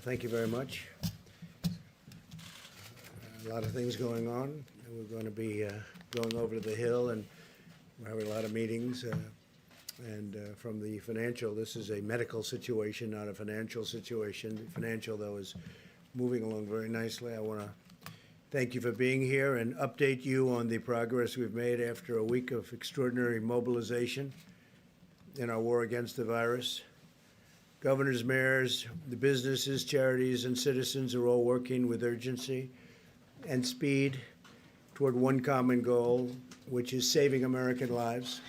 Thank you very much. A lot of things going on. We're going to be going over to the Hill, and we're having a lot of meetings. From the financial, this is a medical situation, not a financial situation. The financial, though, is moving along very nicely. I want to thank you for being here and update you on the progress we've made after a week of extraordinary mobilization in our war against the virus. Governors, mayors, the businesses, charities, and citizens are all working with urgency and speed toward one common goal, which is saving American lives.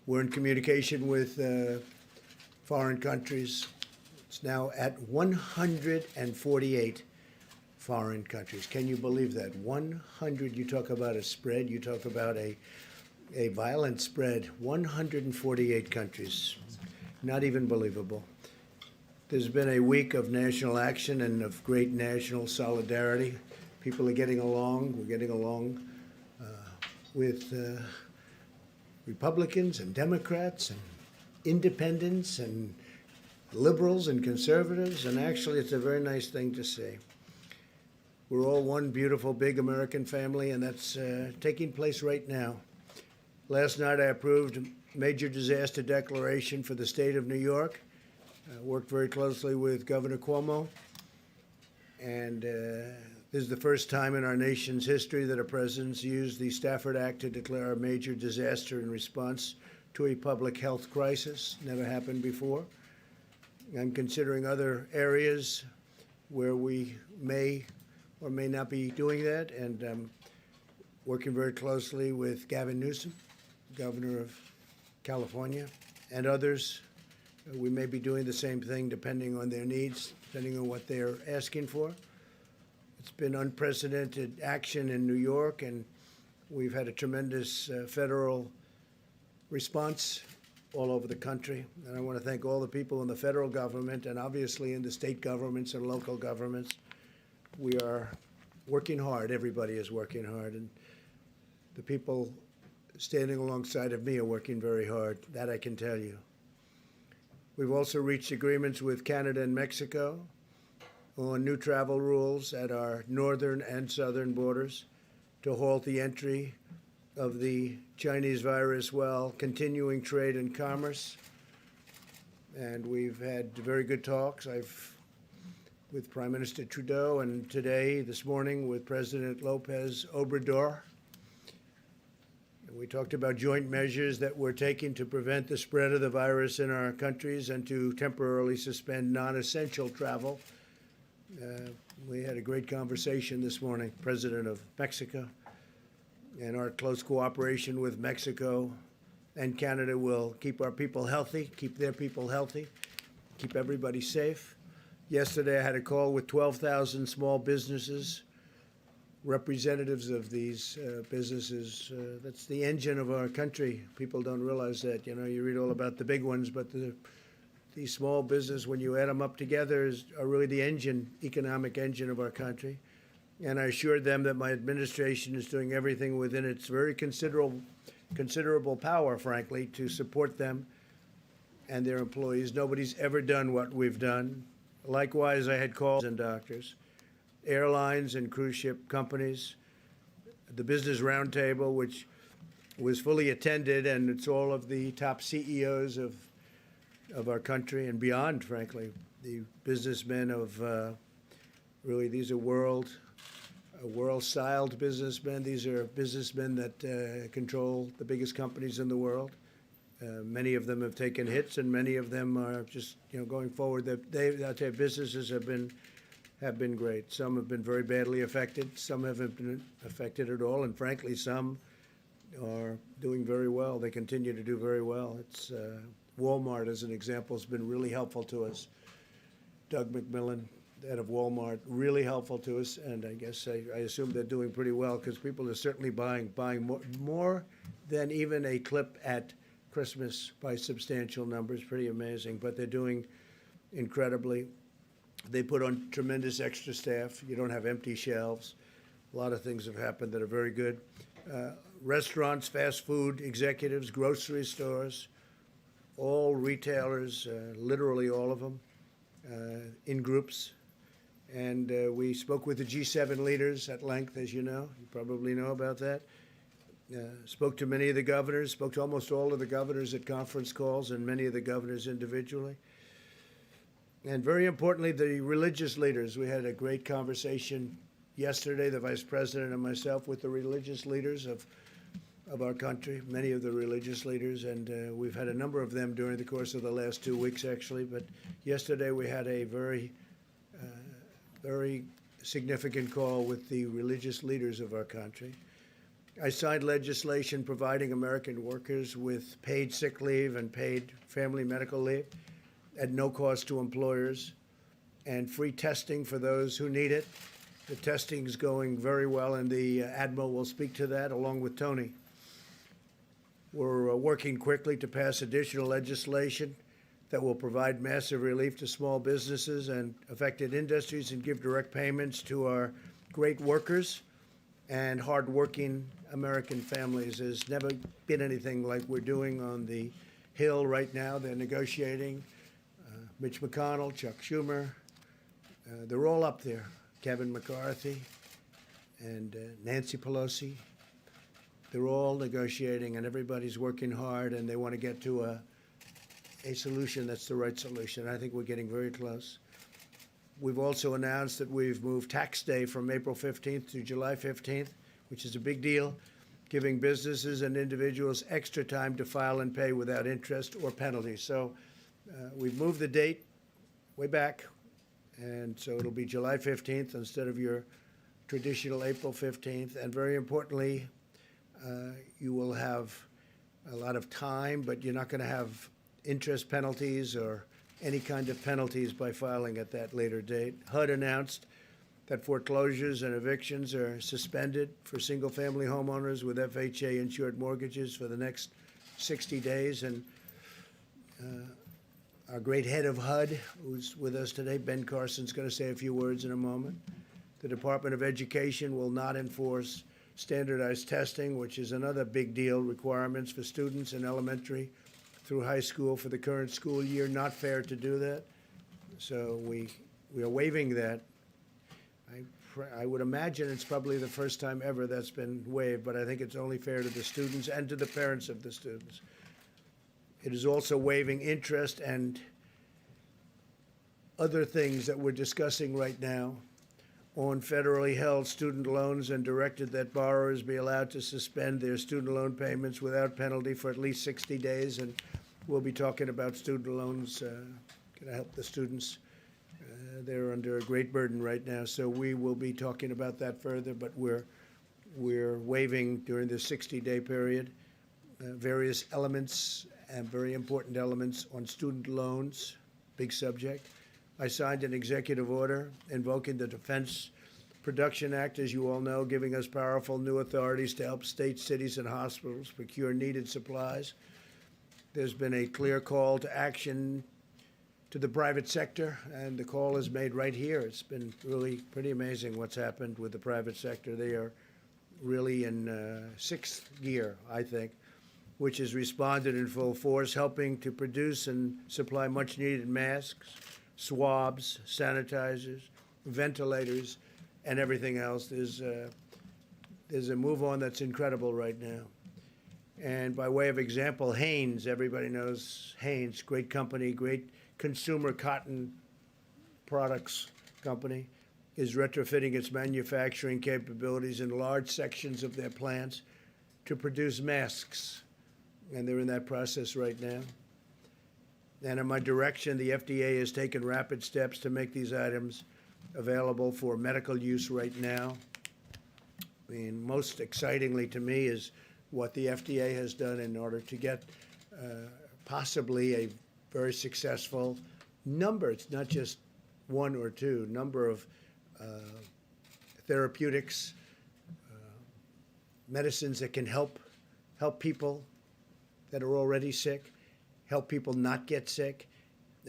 We're in communication with foreign countries. It's now at 148 foreign countries. Can you believe that? 100, you talk about a spread, you talk about a violent spread, 148 countries. Not even believable. There's been a week of national action and of great national solidarity. People are getting along. We're getting along with Republicans and Democrats and independents and liberals and conservatives, and actually it's a very nice thing to see. We're all one beautiful, big American family, and that's taking place right now. Last night I approved a major disaster declaration for the state of New York. Worked very closely with Governor Cuomo, and this is the first time in our nation's history that a president's used the Stafford Act to declare a major disaster in response to a public health crisis. Never happened before. I'm considering other areas where we may or may not be doing that, and I'm working very closely with Gavin Newsom, Governor of California, and others. We may be doing the same thing depending on their needs, depending on what they're asking for. It's been unprecedented action in New York, and we've had a tremendous federal response all over the country. And I want to thank all the people in the federal government and obviously in the state governments and local governments. We are working hard. Everybody is working hard. And the people standing alongside of me are working very hard. That I can tell you. We've also reached agreements with Canada and Mexico on new travel rules at our northern and southern borders to halt the entry of the Chinese virus while continuing trade and commerce. And we've had very good talks. With Prime Minister Trudeau, and today, this morning, with President Lopez Obrador. And we talked about joint measures that we're taking to prevent the spread of the virus in our countries and to temporarily suspend non-essential travel. We had a great conversation this morning, President of Mexico, and our close cooperation with Mexico and Canada will keep our people healthy, keep their people healthy, keep everybody safe. Yesterday, I had a call with 12,000 small businesses, representatives of these businesses. That's the engine of our country. People don't realize that. You know, you read all about the big ones, but these small business, when you add them up together, are really the engine, economic engine of our country. And I assured them that my administration is doing everything within its very considerable power, frankly, to support them and their employees. Nobody's ever done what we've done. Likewise, I had calls and doctors, airlines and cruise ship companies, the Business Roundtable, which was fully attended, and it's all of the top CEOs of our country and beyond, frankly. The businessmen of, really, these are world-styled businessmen. These are businessmen that control the biggest companies in the world. Many of them have taken hits, and many of them are just, going forward. Their businesses have been great. Some have been very badly affected. Some haven't been affected at all, and frankly, some are doing very well. They continue to do very well. It's Walmart, as an example, has been really helpful to us. Doug McMillan, head of Walmart, really helpful to us, and I guess I assume they're doing pretty well because people are certainly buying more than even a clip at Christmas by substantial numbers. Pretty amazing, but they're doing incredibly. They put on tremendous extra staff. You don't have empty shelves. A lot of things have happened that are very good. Restaurants, fast food executives, grocery stores, all retailers, literally all of them, in groups. And we spoke with the G7 leaders at length, as you know. You probably know about that. Spoke to many of the governors, spoke to almost all of the governors at conference calls and many of the governors individually. And very importantly, the religious leaders. We had a great conversation yesterday, the Vice President and myself, with the religious leaders of our country, many of the religious leaders, and we've had a number of them during the course of the last 2 weeks, actually. But yesterday we had a very significant call with the religious leaders of our country. I signed legislation providing American workers with paid sick leave and paid family medical leave at no cost to employers, and free testing for those who need it. The testing is going very well, and the Admiral will speak to that along with Tony. We're working quickly to pass additional legislation that will provide massive relief to small businesses and affected industries and give direct payments to our great workers and hardworking American families. There's never been anything like we're doing on the Hill right now. They're negotiating. Mitch McConnell, Chuck Schumer, they're all up there. Kevin McCarthy and Nancy Pelosi. They're all negotiating, and everybody's working hard, and they want to get to a solution that's the right solution. I think we're getting very close. We've also announced that we've moved tax day from April 15th to July 15th, which is a big deal, giving businesses and individuals extra time to file and pay without interest or penalties. So we've moved the date way back, and so it'll be July 15th instead of your traditional April 15th. And very importantly, you will have a lot of time, but you're not going to have interest penalties or any kind of penalties by filing at that later date. HUD announced that foreclosures and evictions are suspended for single-family homeowners with FHA-insured mortgages for the next 60 days. And our great head of HUD, who's with us today, Ben Carson's going to say a few words in a moment. The Department of Education will not enforce standardized testing, which is another big deal, requirements for students in elementary through high school for the current school year. Not fair to do that. So we are waiving that. I would imagine it's probably the first time ever that's been waived, but I think it's only fair to the students and to the parents of the students. It is also waiving interest and other things that we're discussing right now on federally held student loans, and directed that borrowers be allowed to suspend their student loan payments without penalty for at least 60 days. And we'll be talking about student loans, going to help the students. They're under a great burden right now, so we will be talking about that further, but we're waiving during the 60-day period various elements and very important elements on student loans, big subject. I signed an executive order invoking the Defense Production Act, as you all know, giving us powerful new authorities to help states, cities, and hospitals procure needed supplies. There's been a clear call to action to the private sector, and the call is made right here. It's been really pretty amazing what's happened with the private sector. They are really in sixth gear, I think, which has responded in full force, helping to produce and supply much-needed masks, swabs, sanitizers, ventilators, and everything else. There's a move on that's incredible right now. And by way of example, Hanes, everybody knows Hanes, great company, great consumer cotton products company, is retrofitting its manufacturing capabilities in large sections of their plants to produce masks. And they're in that process right now. And in my direction, the FDA has taken rapid steps to make these items available for medical use right now. I mean, most excitingly to me is what the FDA has done in order to get possibly a very successful number. It's not just one or two, number of therapeutics, medicines that can help people that are already sick, help people not get sick.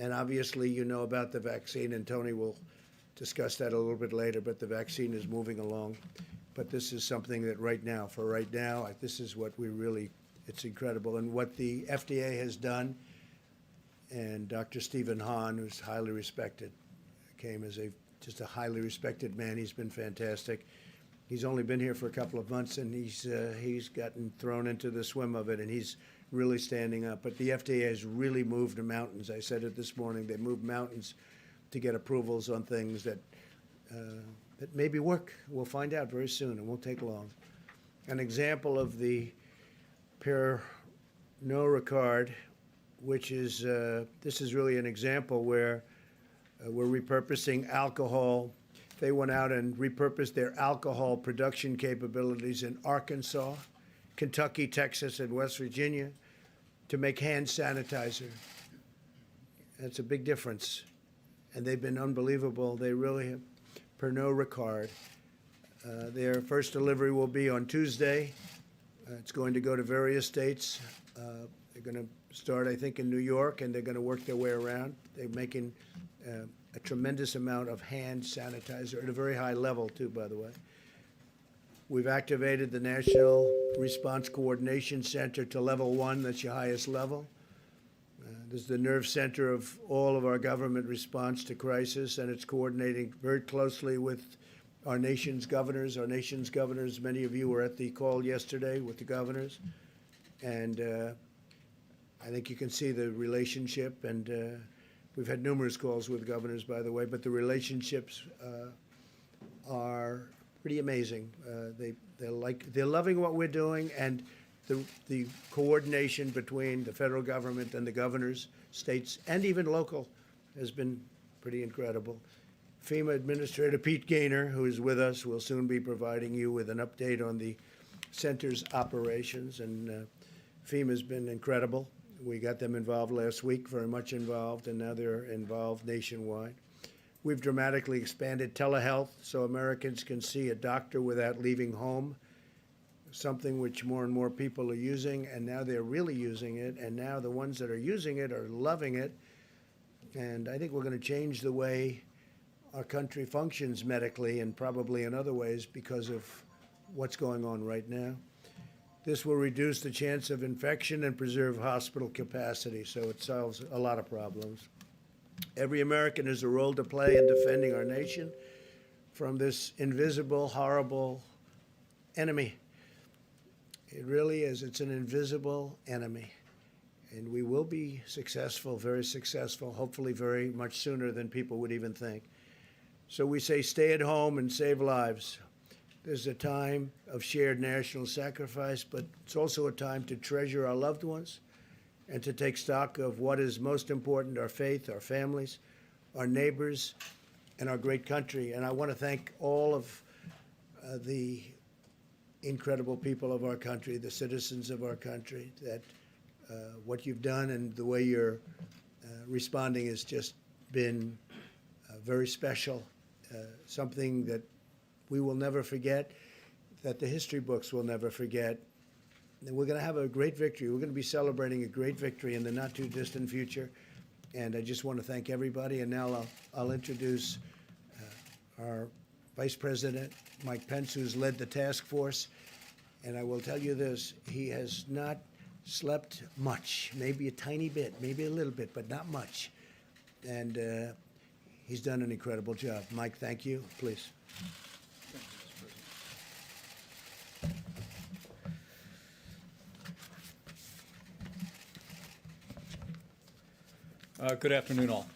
And obviously, you know about the vaccine, and Tony will discuss that a little bit later, but the vaccine is moving along. But this is something that right now, this is what we really, it's incredible. And what the FDA has done and Dr. Stephen Hahn, who's highly respected, came as just a highly respected man. He's been fantastic. He's only been here for a couple of months, and he's gotten thrown into the swim of it, and he's really standing up. But the FDA has really moved mountains. I said it this morning. They moved mountains to get approvals on things that maybe work. We'll find out very soon. It won't take long. An example of the per no regard, which is this is really an example where we're repurposing alcohol. They went out and repurposed their alcohol production capabilities in Arkansas, Kentucky, Texas, and West Virginia to make hand sanitizer. That's a big difference. And they've been unbelievable. They really have, per no regard. Their first delivery will be on Tuesday. It's going to go to various states. They're going to start, I think, in New York, and they're going to work their way around. They're making a tremendous amount of hand sanitizer at a very high level, too, by the way. We've activated the National Response Coordination Center to level 1. That's your highest level. This is the nerve center of all of our government response to crisis, and it's coordinating very closely with our nation's governors. Our nation's governors, many of you were at the call yesterday with the governors, and I think you can see the relationship, and we've had numerous calls with governors, by the way, but the relationships are pretty amazing. They're loving what we're doing, and the coordination between the federal government and the governors, states, and even local has been pretty incredible. FEMA Administrator Pete Gaynor, who is with us, will soon be providing you with an update on the center's operations, and FEMA's been incredible. We got them involved last week, very much involved, and now they're involved nationwide. We've dramatically expanded telehealth so Americans can see a doctor without leaving home, something which more and more people are using, and now they're really using it, and now the ones that are using it are loving it. And I think we're going to change the way our country functions medically and probably in other ways because of what's going on right now. This will reduce the chance of infection and preserve hospital capacity, so it solves a lot of problems. Every American has a role to play in defending our nation from this invisible, horrible enemy. It really is. It's an invisible enemy. And we will be successful, very successful, hopefully very much sooner than people would even think. So we say stay at home and save lives. There's a time of shared national sacrifice, but it's also a time to treasure our loved ones and to take stock of what is most important, our faith, our families, our neighbors, and our great country. And I want to thank all of the incredible people of our country, the citizens of our country, that what you've done and the way you're responding has just been very special, something that we will never forget, that the history books will never forget. And we're going to have a great victory. We're going to be celebrating a great victory in the not-too-distant future. And I just want to thank everybody. And now I'll introduce our Vice President, Mike Pence, who's led the task force. And I will tell you this, he has not slept much, maybe a tiny bit, maybe a little bit, but not much. And he's done an incredible job. Mike, thank you. Please. Good afternoon, all.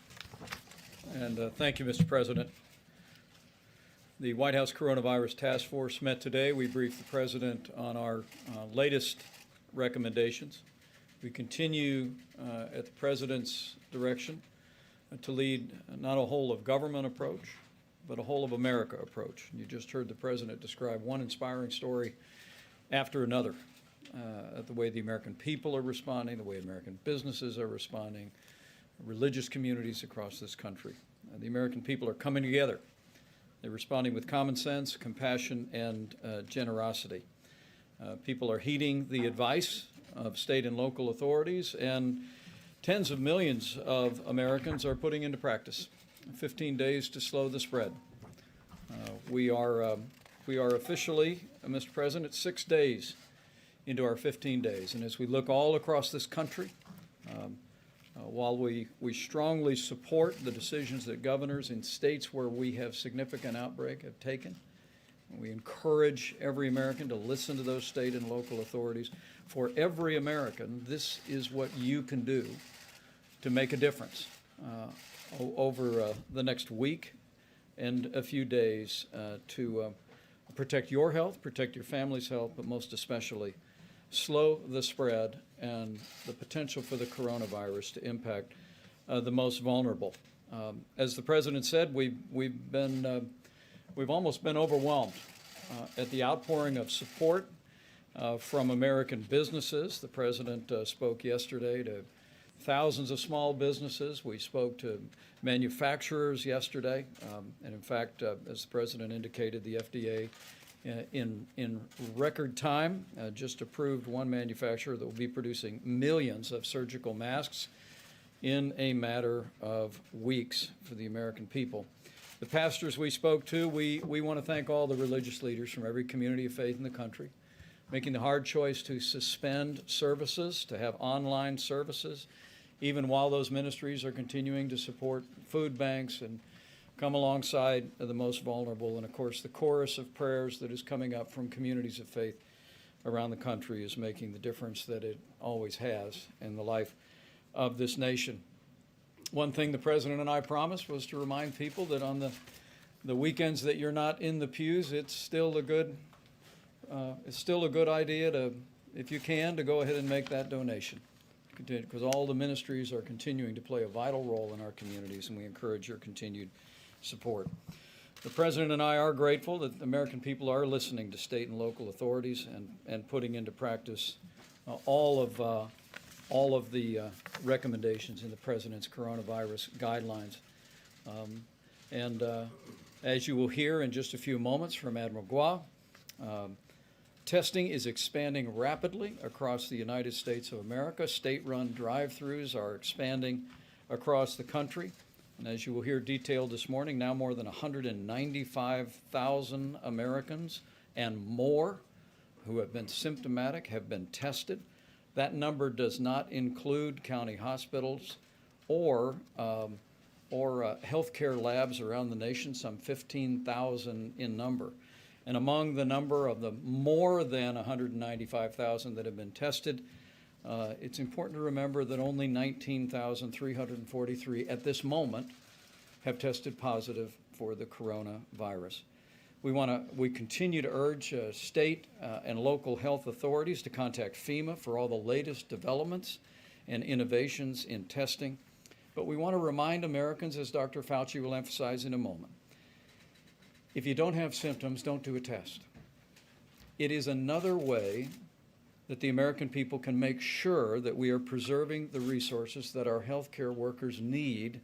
And thank you, Mr. President. The White House Coronavirus Task Force met today. We briefed the President on our latest recommendations. We continue at the President's direction to lead not a whole of government approach, but a whole of America approach. You just heard the President describe one inspiring story after another at the way the American people are responding, the way American businesses are responding, religious communities across this country. The American people are coming together. They're responding with common sense, compassion, and generosity. People are heeding the advice of state and local authorities, and tens of millions of Americans are putting into practice 15 days to slow the spread. We are officially, Mr. President, 6 days into our 15 days, and as we look all across this country, While we strongly support the decisions that governors in states where we have significant outbreak have taken, we encourage every American to listen to those state and local authorities. For every American, this is what you can do to make a difference over the next week and a few days to protect your health, protect your family's health, but most especially slow the spread and the potential for the coronavirus to impact the most vulnerable. As the President said, we've almost been overwhelmed at the outpouring of support from American businesses. The President spoke yesterday to thousands of small businesses. We spoke to manufacturers yesterday. And in fact, as the President indicated, the FDA in record time just approved one manufacturer that will be producing millions of surgical masks in a matter of weeks for the American people. The pastors we spoke to, we want to thank all the religious leaders from every community of faith in the country, making the hard choice to suspend services, to have online services, even while those ministries are continuing to support food banks and come alongside the most vulnerable. And of course, the chorus of prayers that is coming up from communities of faith around the country is making the difference that it always has in the life of this nation. One thing the President and I promised was to remind people that on the weekends that you're not in the pews, it's still a good idea to, if you can, to go ahead and make that donation, because all the ministries are continuing to play a vital role in our communities, and we encourage your continued support. The President and I are grateful that the American people are listening to state and local authorities and putting into practice all of the recommendations in the President's coronavirus guidelines. As you will hear in just a few moments from Admiral Gua, testing is expanding rapidly across the United States of America. State-run drive-thrus are expanding across the country. And as you will hear detailed this morning, now more than 195,000 Americans and more who have been symptomatic have been tested. That number does not include county hospitals or healthcare labs around the nation, some 15,000 in number. And among the number of the more than 195,000 that have been tested, it's important to remember that only 19,343 at this moment have tested positive for the coronavirus. We continue to urge state and local health authorities to contact FEMA for all the latest developments and innovations in testing. But we want to remind Americans, as Dr. Fauci will emphasize in a moment, if you don't have symptoms, don't do a test. It is another way that the American people can make sure that we are preserving the resources that our healthcare workers need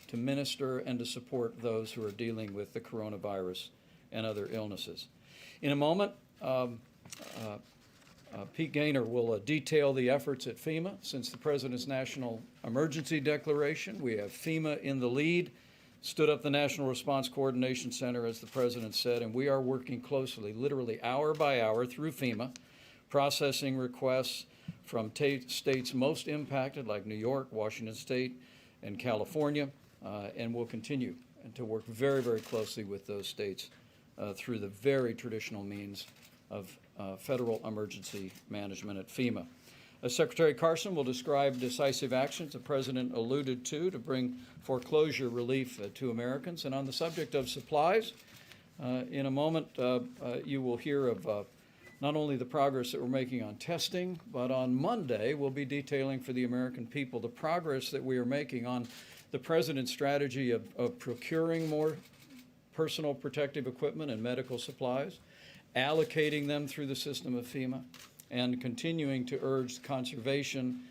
to minister and to support those who are dealing with the coronavirus and other illnesses. In a moment, Pete Gaynor will detail the efforts at FEMA. Since the President's national emergency declaration, we have FEMA in the lead, stood up the National Response Coordination Center, as the President said, and we are working closely, literally hour by hour, through FEMA, processing requests from states most impacted, like New York, Washington State, and California, and we'll continue to work very, very closely with those states through the very traditional means of federal emergency management at FEMA. Secretary Carson will describe decisive actions the President alluded to bring foreclosure relief to Americans. And on the subject of supplies, in a moment you will hear of not only the progress that we're making on testing, but on Monday we'll be detailing for the American people the progress that we are making on the President's strategy of procuring more personal protective equipment and medical supplies, allocating them through the system of FEMA, and continuing to urge conservation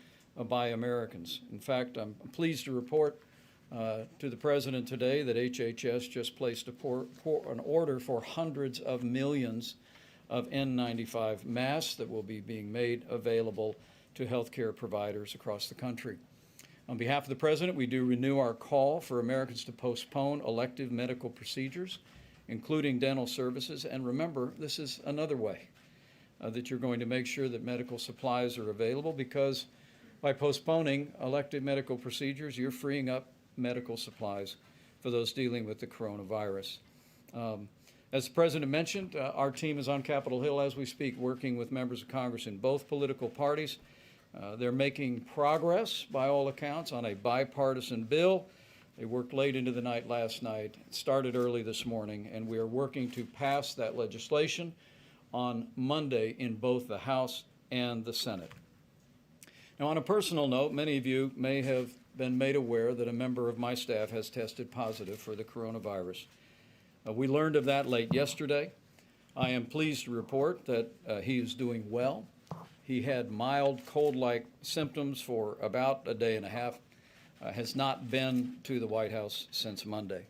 by Americans. In fact, I'm pleased to report to the President today that HHS just placed an order for hundreds of millions of N95 masks that will be being made available to healthcare providers across the country. On behalf of the President, we do renew our call for Americans to postpone elective medical procedures, including dental services. And remember, this is another way that you're going to make sure that medical supplies are available, because By postponing elective medical procedures, you're freeing up medical supplies for those dealing with the coronavirus. As the President mentioned, our team is on Capitol Hill as we speak, working with members of Congress in both political parties. They're making progress, by all accounts, on a bipartisan bill. They worked late into the night last night, started early this morning, and we are working to pass that legislation on Monday in both the House and the Senate. Now, on a personal note, many of you may have been made aware that a member of my staff has tested positive for the coronavirus. We learned of that late yesterday. I am pleased to report that he is doing well. He had mild cold-like symptoms for about a day and a half, has not been to the White House since Monday.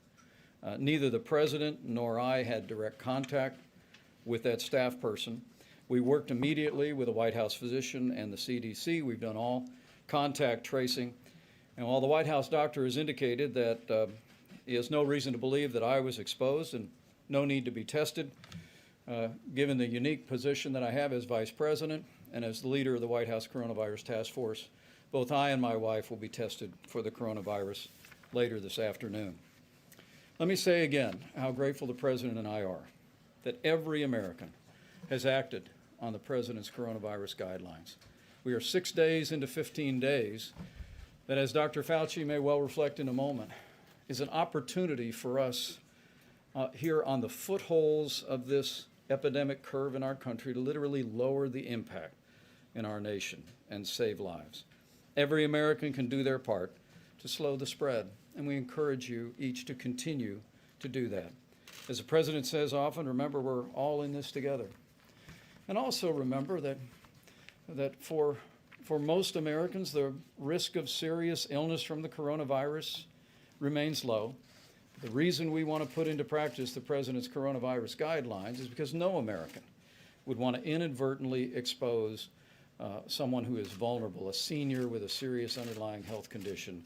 Neither the President nor I had direct contact with that staff person. We worked immediately with the White House physician and the CDC. We've done all contact tracing. And while the White House doctor has indicated that he has no reason to believe that I was exposed and no need to be tested, given the unique position that I have as Vice President and as the leader of the White House Coronavirus Task Force, both I and my wife will be tested for the coronavirus later this afternoon. Let me say again how grateful the President and I are that every American has acted on the President's coronavirus guidelines. We are 6 days into 15 days that, as Dr. Fauci may well reflect in a moment, is an opportunity for us here on the footholds of this epidemic curve in our country to literally lower the impact in our nation and save lives. Every American can do their part to slow the spread, and we encourage you each to continue to do that. As the President says often, remember, we're all in this together. And also remember that for most Americans, the risk of serious illness from the coronavirus remains low. The reason we want to put into practice the President's coronavirus guidelines is because no American would want to inadvertently expose someone who is vulnerable, a senior with a serious underlying health condition,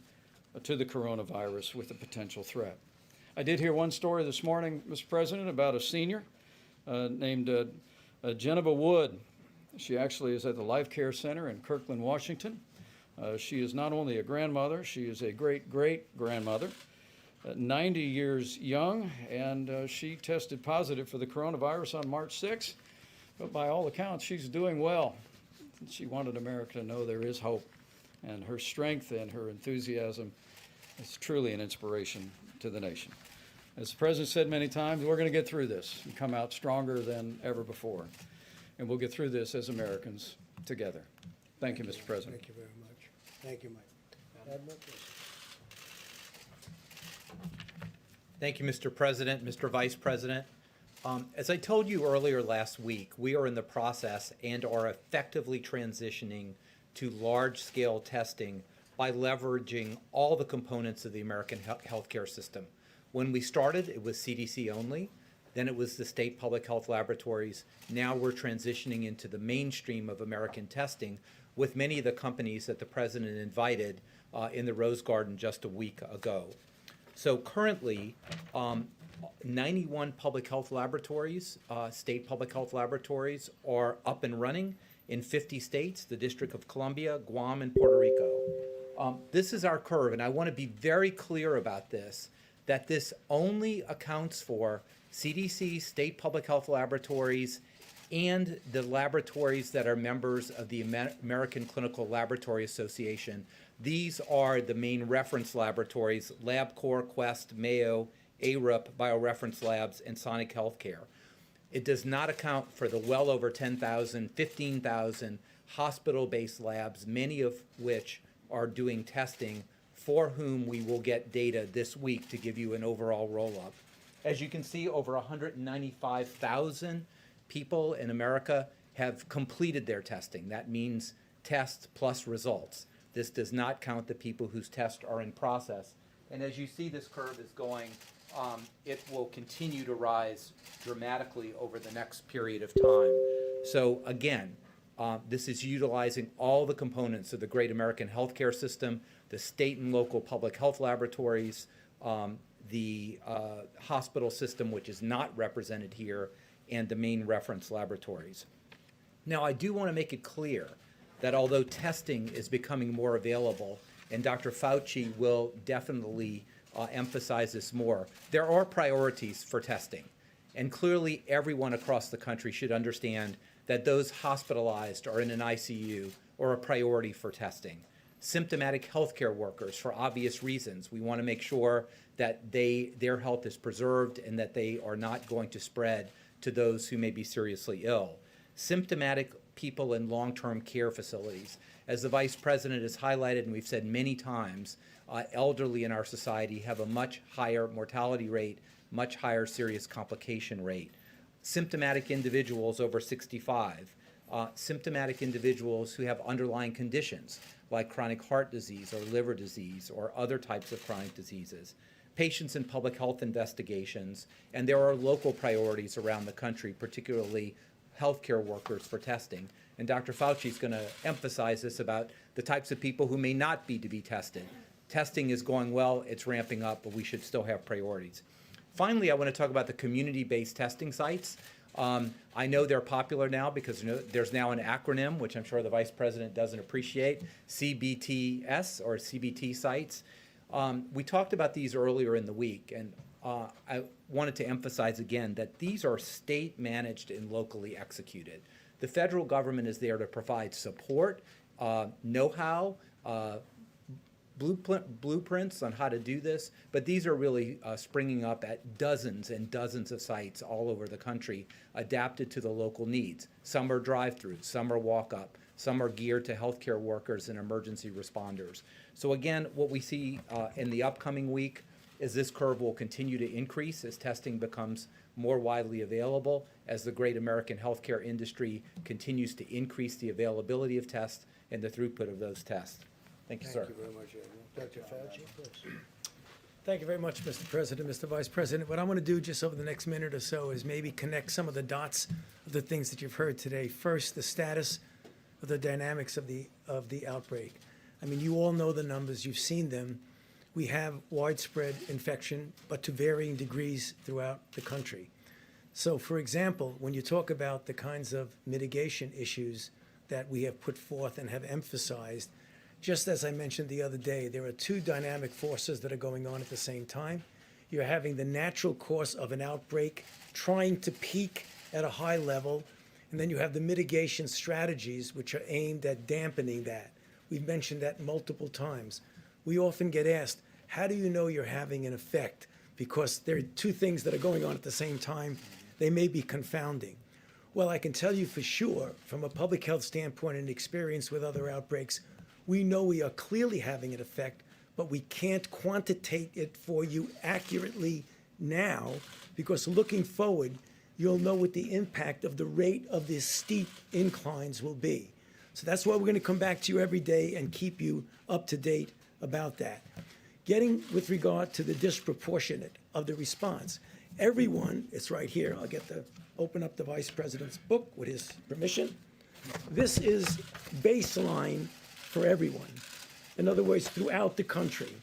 to the coronavirus with a potential threat. I did hear one story this morning, Mr. President, about a senior named Geneva Wood. She actually is at the Life Care Center in Kirkland, Washington. She is not only a grandmother, she is a great-great-grandmother, 90 years young, and she tested positive for the coronavirus on March 6th. But by all accounts, she's doing well. She wanted America to know there is hope, and her strength and her enthusiasm is truly an inspiration to the nation. As the President said many times, we're going to get through this and come out stronger than ever before. And we'll get through this as Americans together. Thank you, Mr. President. Thank you very much. Thank you, Mike. Admiral, please. Thank you, Mr. President, Mr. Vice President. As I told you earlier last week, we are in the process and are effectively transitioning to large-scale testing by leveraging all the components of the American healthcare system. When we started, it was CDC only. Then it was the state public health laboratories. Now we're transitioning into the mainstream of American testing with many of the companies that the President invited in the Rose Garden just a week ago. So currently, 91 public health laboratories, state public health laboratories, are up and running in 50 states, the District of Columbia, Guam, and Puerto Rico. This is our curve, and I want to be very clear about this, that this only accounts for CDC, state public health laboratories, and the laboratories that are members of the American Clinical Laboratory Association. These are the main reference laboratories: LabCorp, Quest, Mayo, ARUP, BioReference Labs, and Sonic Healthcare. It does not account for the well over 10,000, 15,000 hospital-based labs, many of which are doing testing, for whom we will get data this week to give you an overall roll-up. As you can see, over 195,000 people in America have completed their testing. That means tests plus results. This does not count the people whose tests are in process. And as you see, this curve is going, it will continue to rise dramatically over the next period of time. So again, this is utilizing all the components of the great American healthcare system, the state and local public health laboratories, the hospital system, which is not represented here, and the main reference laboratories. Now, I do want to make it clear that although testing is becoming more available, and Dr. Fauci will definitely emphasize this more, there are priorities for testing. And clearly, everyone across the country should understand that those hospitalized or in an ICU are a priority for testing. Symptomatic healthcare workers, for obvious reasons, we want to make sure that their health is preserved and that they are not going to spread to those who may be seriously ill. Symptomatic people in long-term care facilities. As the Vice President has highlighted, and we've said many times, elderly in our society have a much higher mortality rate, much higher serious complication rate. Symptomatic individuals over 65, symptomatic individuals who have underlying conditions like chronic heart disease or liver disease or other types of chronic diseases, patients in public health investigations, and there are local priorities around the country, particularly healthcare workers for testing. And Dr. Fauci is going to emphasize this about the types of people who may not be to be tested. Testing is going well, it's ramping up, but we should still have priorities. Finally, I want to talk about the community-based testing sites. I know they're popular now because there's now an acronym, which I'm sure the Vice President doesn't appreciate, CBTS, or CBT sites. We talked about these earlier in the week, and I wanted to emphasize again that these are state-managed and locally executed. The federal government is there to provide support, know-how, blueprints on how to do this, but these are really springing up at dozens and dozens of sites all over the country, adapted to the local needs. Some are drive-throughs, some are walk-up, some are geared to healthcare workers and emergency responders. So again, what we see in the upcoming week is this curve will continue to increase as testing becomes more widely available, as the great American healthcare industry continues to increase the availability of tests and the throughput of those tests. Thank you, sir. Thank you very much, Admiral. Dr. Fauci, please. Thank you very much, Mr. President, Mr. Vice President. What I want to do just over the next minute or so is maybe connect some of the dots of the things that you've heard today. First, the status of the dynamics of the outbreak. I mean, you all know the numbers. You've seen them. We have widespread infection, but to varying degrees throughout the country. So, for example, when you talk about the kinds of mitigation issues that we have put forth and have emphasized, just as I mentioned the other day, there are two dynamic forces that are going on at the same time. You're having the natural course of an outbreak trying to peak at a high level, and then you have the mitigation strategies which are aimed at dampening that. We've mentioned that multiple times. We often get asked, how do you know you're having an effect? Because there are two things that are going on at the same time. They may be confounding. Well, I can tell you for sure, from a public health standpoint and experience with other outbreaks, we know we are clearly having an effect, but we can't quantitate it for you accurately now, because looking forward, you'll know what the impact of the rate of these steep inclines will be. So that's why we're going to come back to you every day and keep you up to date about that. Getting with regard to the disproportionate of the response, everyone, it's right here, I'll open up the Vice President's book with his permission. This is baseline for everyone. In other words, throughout the country.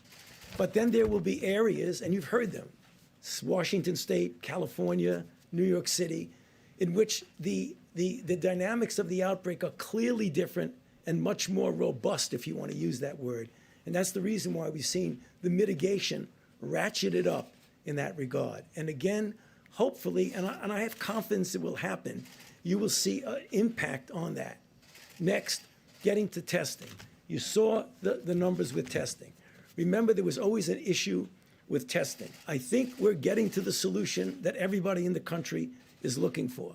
But then there will be areas, and you've heard them, Washington State, California, New York City, in which the dynamics of the outbreak are clearly different and much more robust, if you want to use that word. And that's the reason why we've seen the mitigation ratcheted up in that regard. And again, hopefully, and I have confidence it will happen, you will see an impact on that. Next, getting to testing. You saw the numbers with testing. Remember, there was always an issue with testing. I think we're getting to the solution that everybody in the country is looking for.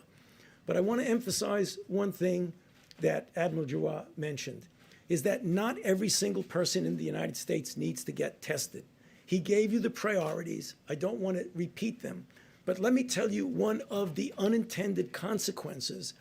But I want to emphasize one thing that Admiral Giroir mentioned, is that not every single person in the United States needs to get tested. He gave you the priorities. I don't want to repeat them. But let me tell you one of the unintended consequences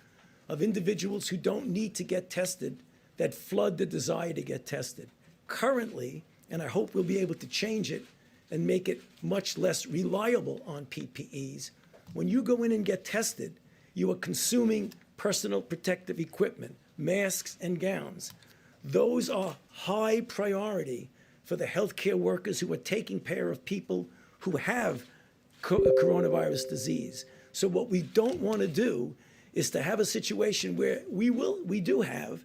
of individuals who don't need to get tested that flood the desire to get tested. Currently, and I hope we'll be able to change it and make it much less reliable on PPEs, when you go in and get tested, you are consuming personal protective equipment, masks and gowns. Those are high priority for the healthcare workers who are taking care of people who have coronavirus disease. So what we don't want to do is to have a situation where we do have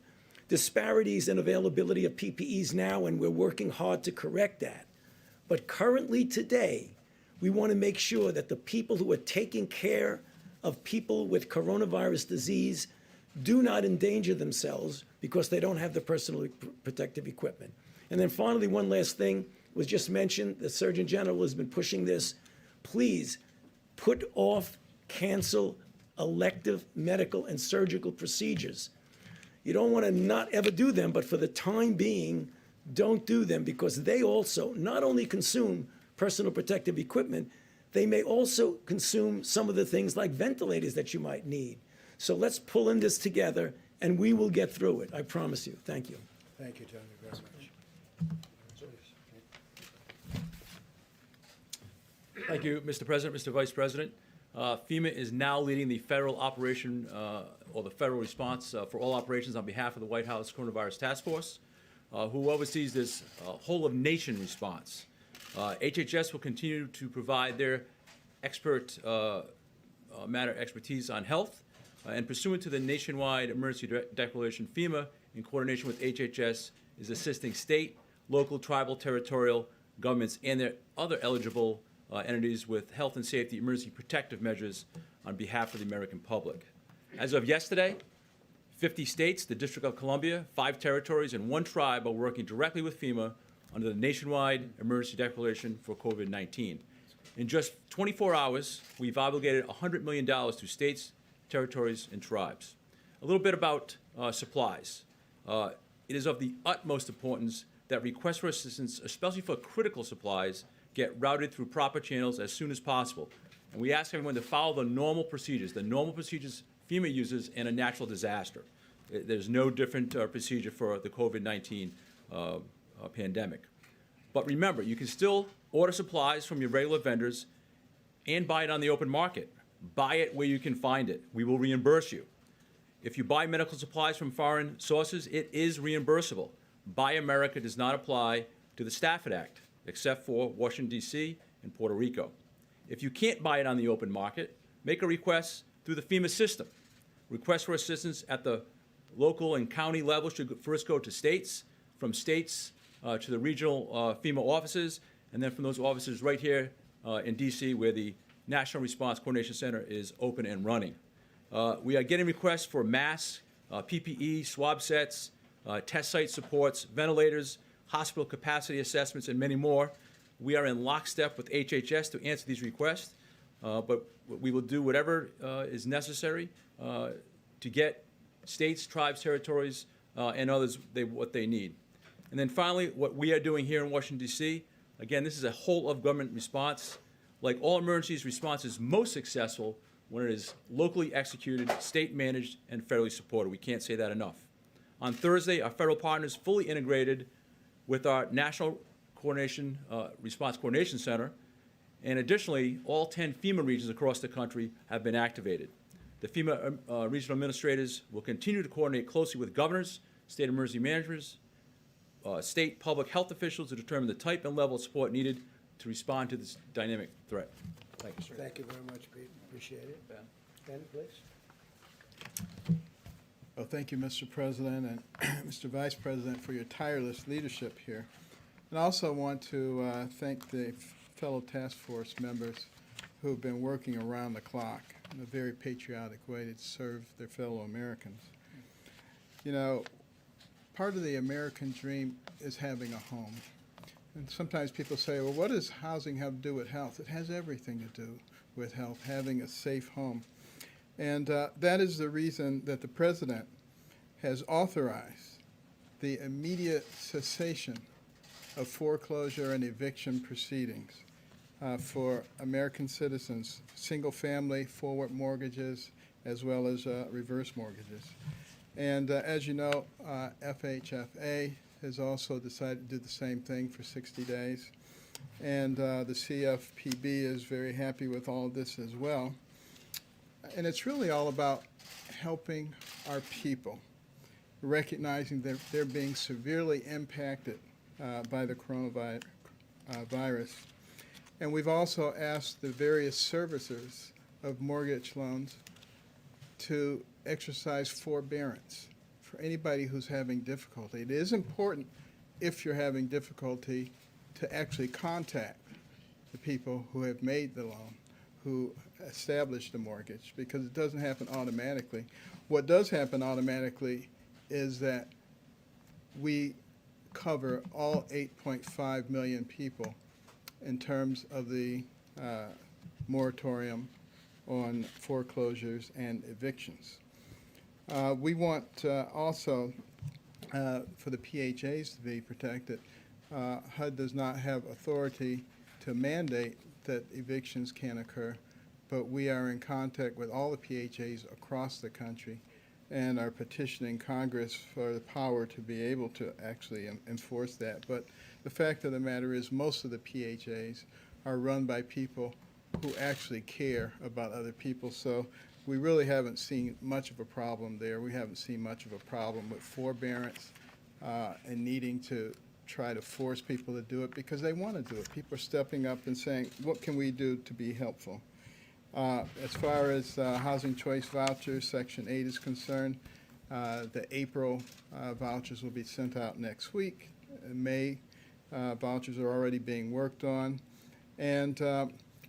disparities in availability of PPEs now, and we're working hard to correct that. But currently today, we want to make sure that the people who are taking care of people with coronavirus disease do not endanger themselves because they don't have the personal protective equipment. And then finally, one last thing was just mentioned, the Surgeon General has been pushing this. Please put off, cancel elective medical and surgical procedures. You don't want to not ever do them, but for the time being, don't do them, because they also not only consume personal protective equipment, they may also consume some of the things like ventilators that you might need. So let's pull in this together, and we will get through it. I promise you. Thank you. Thank you, Tony, very much. Thank you, Mr. President, Mr. Vice President. FEMA is now leading the federal operation, or the federal response for all operations on behalf of the White House Coronavirus Task Force, who oversees this whole-of-nation response. HHS will continue to provide their expert matter expertise on health, and pursuant to the nationwide emergency declaration, FEMA, in coordination with HHS, is assisting state, local, tribal, territorial governments and their other eligible entities with health and safety emergency protective measures on behalf of the American public. As of yesterday, 50 states, the District of Columbia, 5 territories, and 1 tribe are working directly with FEMA under the nationwide emergency declaration for COVID-19. In just 24 hours, we've obligated $100 million to states, territories, and tribes. A little bit about supplies. It is of the utmost importance that requests for assistance, especially for critical supplies, get routed through proper channels as soon as possible. And we ask everyone to follow the normal procedures FEMA uses in a natural disaster. There's no different procedure for the COVID-19 pandemic. But remember, you can still order supplies from your regular vendors and buy it on the open market. Buy it where you can find it. We will reimburse you. If you buy medical supplies from foreign sources, it is reimbursable. Buy America does not apply to the Stafford Act, except for Washington, D.C. and Puerto Rico. If you can't buy it on the open market, make a request through the FEMA system. Requests for assistance at the local and county level should first go to states, from states to the regional FEMA offices, and then from those offices right here in D.C., where the National Response Coordination Center is open and running. We are getting requests for masks, PPE, swab sets, test site supports, ventilators, hospital capacity assessments, and many more. We are in lockstep with HHS to answer these requests, but we will do whatever is necessary to get states, tribes, territories, and others what they need. And then finally, what we are doing here in Washington, D.C., again, this is a whole-of-government response. Like all emergencies, response is most successful when it is locally executed, state-managed, and federally supported. We can't say that enough. On Thursday, our federal partners fully integrated with our National Response Coordination Center, and additionally, all 10 FEMA regions across the country have been activated. The FEMA regional administrators will continue to coordinate closely with governors, state emergency managers, state public health officials to determine the type and level of support needed to respond to this dynamic threat. Thank you, sir. Thank you very much, Pete. Appreciate it. Ben, please. Well, thank you, Mr. President and Mr. Vice President, for your tireless leadership here. And I also want to thank the fellow task force members who have been working around the clock in a very patriotic way to serve their fellow Americans. You know, part of the American dream is having a home. And sometimes people say, well, what does housing have to do with health? It has everything to do with health, having a safe home. And that is the reason that the President has authorized the immediate cessation of foreclosure and eviction proceedings for American citizens, single-family forward mortgages, as well as reverse mortgages. And as you know, FHFA has also decided to do the same thing for 60 days. And the CFPB is very happy with all of this as well. And it's really all about helping our people, recognizing that they're being severely impacted by the coronavirus. And we've also asked the various servicers of mortgage loans to exercise forbearance for anybody who's having difficulty. It is important, if you're having difficulty, to actually contact the people who have made the loan, who established the mortgage, because it doesn't happen automatically. What does happen automatically is that we cover all 8.5 million people in terms of the moratorium on foreclosures and evictions. We want also for the PHAs to be protected. HUD does not have authority to mandate that evictions can occur, but we are in contact with all the PHAs across the country and are petitioning Congress for the power to be able to actually enforce that. But the fact of the matter is most of the PHAs are run by people who actually care about other people. So we really haven't seen much of a problem there. We haven't seen much of a problem with forbearance and needing to try to force people to do it because they want to do it. People are stepping up and saying, what can we do to be helpful? As far as housing choice vouchers, Section 8 is concerned, the April vouchers will be sent out next week. In May, vouchers are already being worked on. And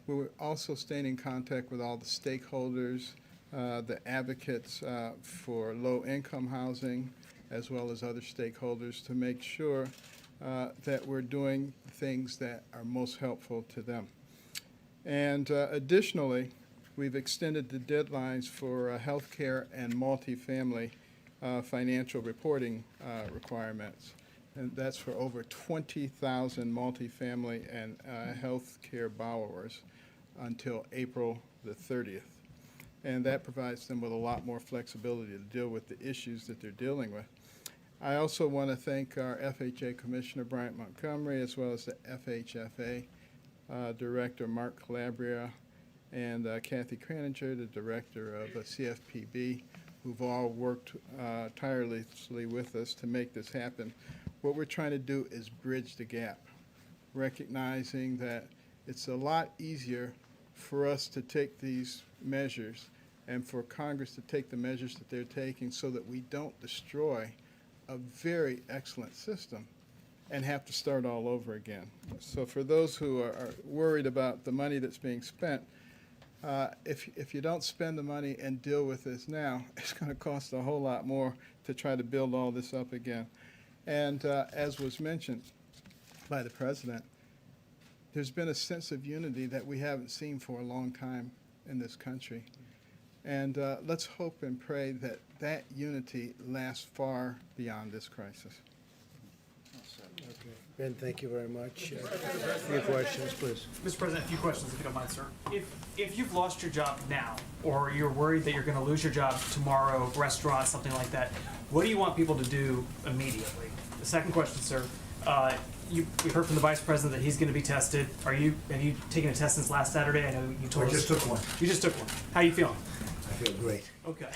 we're also staying in contact with all the stakeholders, the advocates for low-income housing, as well as other stakeholders to make sure that we're doing things that are most helpful to them. And additionally, we've extended the deadlines for healthcare and multifamily financial reporting requirements. And that's for over 20,000 multifamily and healthcare borrowers until April the 30th. And that provides them with a lot more flexibility to deal with the issues that they're dealing with. I also want to thank our FHA Commissioner Bryant Montgomery, as well as the FHFA Director Mark Calabria, and Kathy Kraninger, the Director of CFPB, who've all worked tirelessly with us to make this happen. What we're trying to do is bridge the gap, recognizing that it's a lot easier for us to take these measures and for Congress to take the measures that they're taking so that we don't destroy a very excellent system and have to start all over again. So for those who are worried about the money that's being spent, if you don't spend the money and deal with this now, it's going to cost a whole lot more to try to build all this up again. And as was mentioned by the President, there's been a sense of unity that we haven't seen for a long time in this country. And let's hope and pray that that unity lasts far beyond this crisis. Okay. Ben, thank you very much. Your questions, please. Mr. President, a few questions, if you don't mind, sir. If you've lost your job now, or you're worried that you're going to lose your job tomorrow, restaurant, something like that, what do you want people to do immediately? The second question, sir, we heard from the Vice President that he's going to be tested. Have you taken a test since last Saturday? I know you told us. I just took one. You just took one. How are you feeling? I feel great. Okay.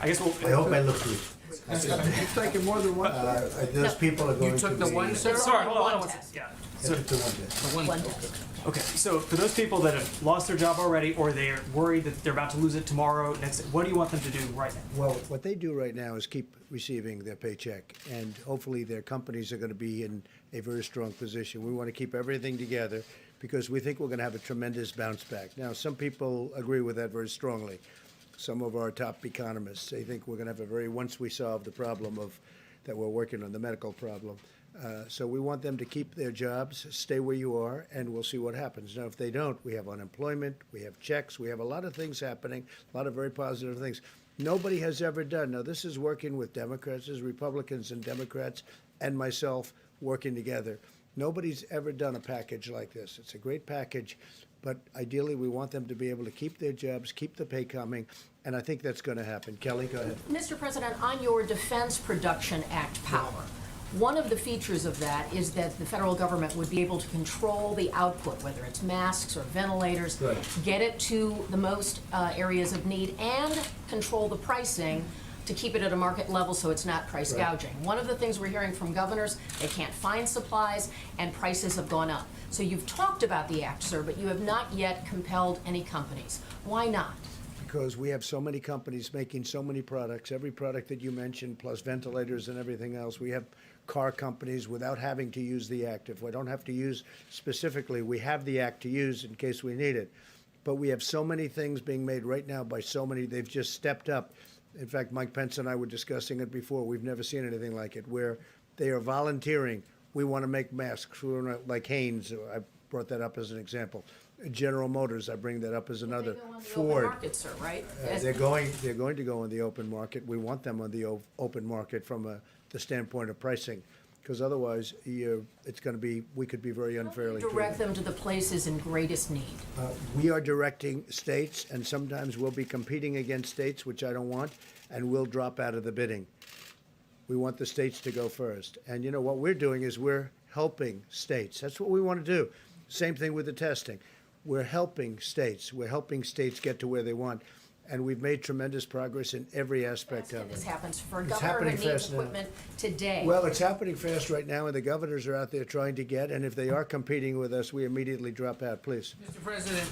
I guess we'll. I hope I look good. You've taken more than one. Those people are going to be. You took the one, sir? Sorry, hold on. One test. Yeah. I So, took the one test. One test. okay, so for those people that have lost their job already, or they're worried that they're about to lose it tomorrow, what do you want them to do right now? Well, what they do right now is keep receiving their paycheck, and hopefully their companies are going to be in a very strong position. We want to keep everything together because we think we're going to have a tremendous bounce back. Now, some people agree with that very strongly. Some of our top economists, they think we're going to have once we solve the problem that we're working on, the medical problem. So we want them to keep their jobs, stay where you are, and we'll see what happens. Now, if they don't, we have unemployment, we have checks, we have a lot of things happening, a lot of very positive things. Nobody has ever done. Now, this is working with Democrats, this is Republicans and Democrats and myself working together. Nobody's ever done a package like this. It's a great package, but ideally we want them to be able to keep their jobs, keep the pay coming, and I think that's going to happen. Kelly, go ahead. Mr. President, on your Defense Production Act power, one of the features of that is that the federal government would be able to control the output, whether it's masks or ventilators, Right. get it to the most areas of need, and control the pricing to keep it at a market level so it's not price Right. gouging. One of the things we're hearing from governors, they can't find supplies and prices have gone up. So you've talked about the act, sir, but you have not yet compelled any companies. Why not? because we have so many companies making so many products, every product that you mentioned, plus ventilators and everything else. We have car companies without having to use the act. If we don't have to use specifically, we have the act to use in case we need it. But we have so many things being made right now by so many, they've just stepped up. In fact, Mike Pence and I were discussing it before. We've never seen anything like it, where they are volunteering. We want to make masks. We want to, like Hanes, I brought that up as an example. General Motors, I bring that up as another. They go on the open Ford. market, sir, right? They're going to go on the open market. We want them on the open market from the standpoint of pricing, because otherwise, it's going to be, we could be very unfairly treated. Direct them to the places in greatest need. We are directing states, and sometimes we'll be competing against states, which I don't want, and we'll drop out of the bidding. We want the states to go first. And you know, what we're doing is we're helping states. That's what we want to do. Same thing with the testing. We're helping states. We're helping states get to where they want. And we've made tremendous progress in every aspect of This it. happens for a It's governor happening who needs fast now. equipment today. Well, it's happening fast right now, and the governors are out there trying to get, and if they are competing with us, we immediately drop out, please. Mr. President,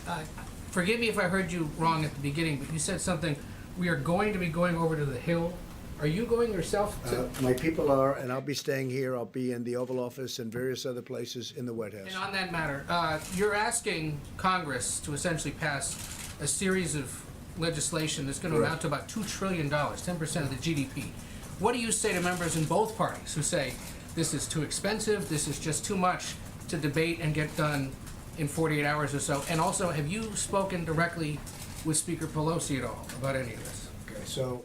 forgive me if I heard you wrong at the beginning, but you said something, we are going to be going over to the Hill. Are you going yourself to? My people are, and I'll be staying here. I'll be in the Oval Office and various other places in the White House. And on that matter, you're asking Congress to essentially pass a series of legislation that's going to amount to about $2 trillion, 10% of the GDP. What do you say to members in both parties who say this is too expensive, this is just too much to debate and get done in 48 hours or so? And also, have you spoken directly with Speaker Pelosi at all about any of this? Okay, so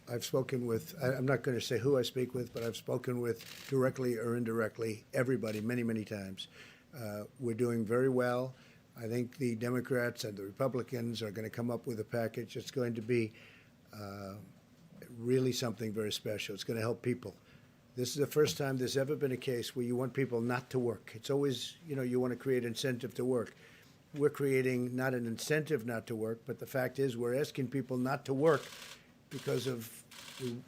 I've spoken with, I'm not going to say who I speak with, but I've spoken with directly or indirectly everybody many, many times. We're doing very well. I think the Democrats and the Republicans are going to come up with a package that's going to be really something very special. It's going to help people. This is the first time there's ever been a case where you want people not to work. It's always, you know, you want to create incentive to work. We're creating not an incentive not to work, but the fact is we're asking people not to work because of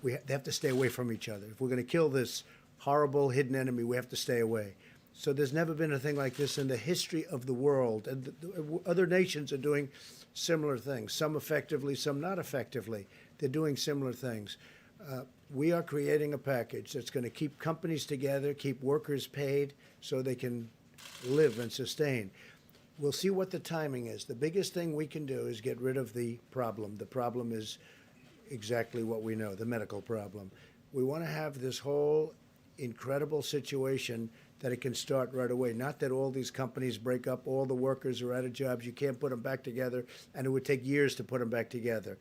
they have to stay away from each other. If we're going to kill this horrible hidden enemy, we have to stay away. So there's never been a thing like this in the history of the world. And other nations are doing similar things, some effectively, some not effectively. They're doing similar things. We are creating a package that's going to keep companies together, keep workers paid so they can live and sustain. We'll see what the timing is. The biggest thing we can do is get rid of the problem. The problem is exactly what we know, the medical problem. We want to have this whole incredible situation that it can start right away. Not that all these companies break up, all the workers are out of jobs, you can't put them back together, and it would take years to put them back together.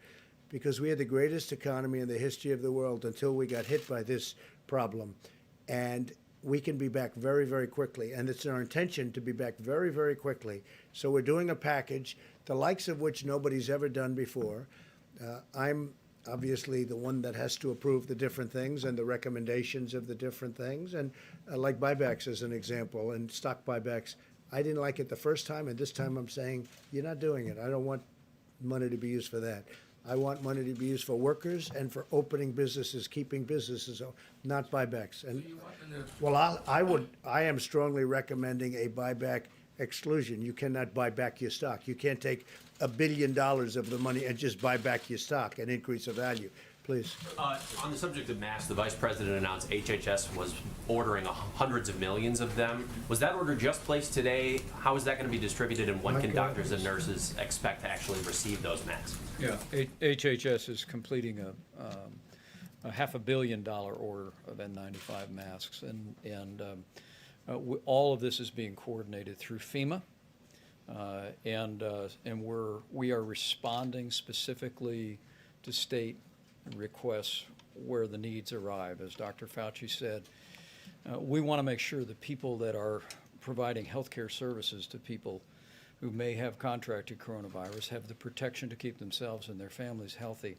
Because we had the greatest economy in the history of the world until we got hit by this problem. And we can be back very, very quickly. And it's our intention to be back very, very quickly. So we're doing a package, the likes of which nobody's ever done before. I'm obviously the one that has to approve the different things and the recommendations of the different things. And like buybacks as an example, and stock buybacks, I didn't like it the first time, and this time I'm saying, you're not doing it. I don't want money to be used for that. I want money to be used for workers and for opening businesses, keeping businesses, not buybacks. And well, I am strongly recommending a buyback exclusion. You cannot buy back your stock. You can't take $1 billion of the money and just buy back your stock and increase the value. Please. On the subject of masks, the Vice President announced HHS was ordering hundreds of millions of them. Was that order just placed today? How is that going to be distributed, and when can doctors and nurses expect to actually receive those masks? Yeah, HHS is completing a $500 million order of N95 masks, and all of this is being coordinated through FEMA, and we are responding specifically to state requests where the needs arrive. As Dr. Fauci said, we want to make sure the people that are providing healthcare services to people who may have contracted coronavirus have the protection to keep themselves and their families healthy.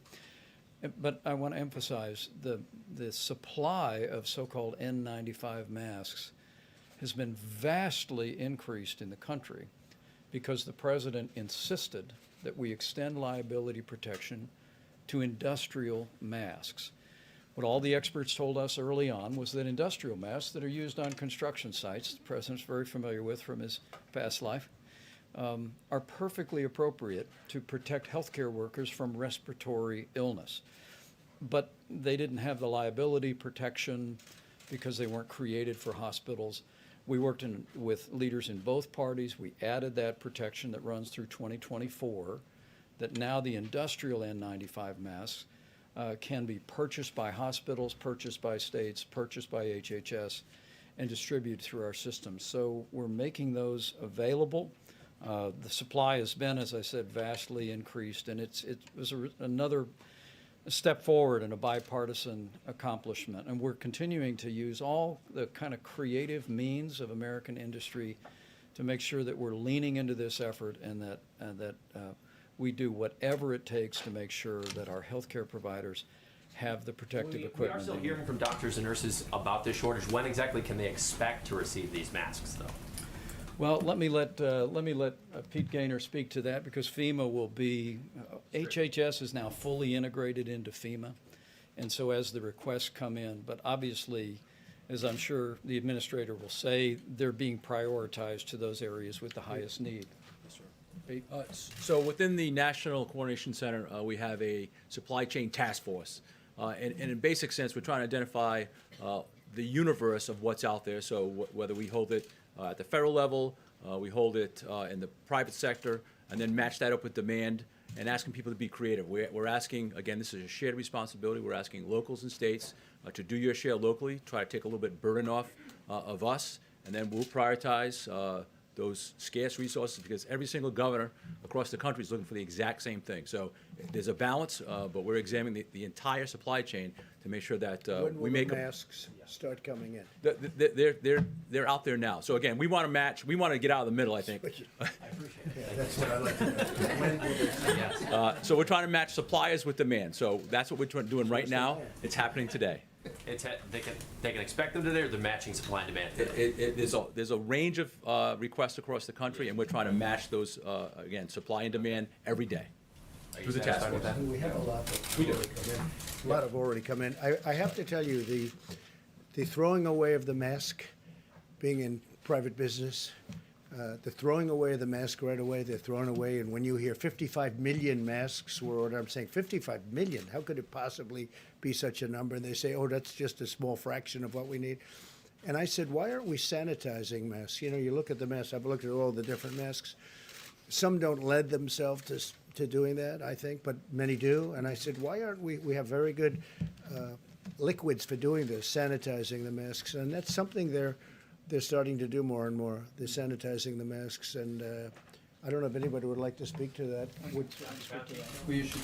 But I want to emphasize the supply of so-called N95 masks has been vastly increased in the country because the president insisted that we extend liability protection to industrial masks. What all the experts told us early on was that industrial masks that are used on construction sites, the president's very familiar with from his past life, are perfectly appropriate to protect healthcare workers from respiratory illness. But they didn't have the liability protection because they weren't created for hospitals. We worked with leaders in both parties. We added that protection that runs through 2024, that now the industrial N95 masks can be purchased by hospitals, purchased by states, purchased by HHS, and distributed through our system. So we're making those available. The supply has been, as I said, vastly increased, and it was another step forward and a bipartisan accomplishment. And we're continuing to use all the kind of creative means of American industry to make sure that we're leaning into this effort and that we do whatever it takes to make sure that our healthcare providers have the protective We are equipment. still they need. hearing from doctors and nurses about this shortage. When exactly can they expect to receive these masks, though? Well, let me let Pete Gaynor speak to that, because FEMA will be, HHS is now fully integrated into FEMA, and so as the requests come in, but obviously, as I'm sure the administrator will say, they're being prioritized to those areas with the highest need. Pete? So within the National Coordination Center, we have a supply chain task force. And in basic sense, we're trying to identify the universe of what's out there. So whether we hold it at the federal level, we hold it in the private sector, and then match that up with demand and asking people to be creative. We're asking, again, this is a shared responsibility. We're asking locals and states to do your share locally, try to take a little bit burden off of us, and then we'll prioritize those scarce resources, because every single governor across the country is looking for the exact same thing. So there's a balance, but we're examining the entire supply chain to make sure that When will we the make masks start coming in? they're out there now. So again, we want to match. We want to get out of the middle, I think. Yeah, that's what I like to know. When will they- So we're trying to match suppliers with demand. So that's what we're doing right now. It's happening today. They can expect them today, or they're matching supply and demand today? There's a range of requests across the country, and we're trying to match those, again, supply and demand every day. Are you Through the task satisfied with force. that? We have a lot that already come in. A lot have already come in. I have to tell you, the throwing away of the mask, being in private business, the throwing away of the mask right away, they're thrown away. And when you hear 55 million masks were ordered, I'm saying 55 million, how could it possibly be such a number? And they say, oh, that's just a small fraction of what we need. And I said, why aren't we sanitizing masks? You know, you look at the masks, I've looked at all the different masks. Some don't lend themselves to doing that, I think, but many do. And I said, why aren't we have very good liquids for doing this, sanitizing the masks. And that's something they're starting to do more and more. They're sanitizing the masks. And I don't know if anybody would like to speak to that. We issued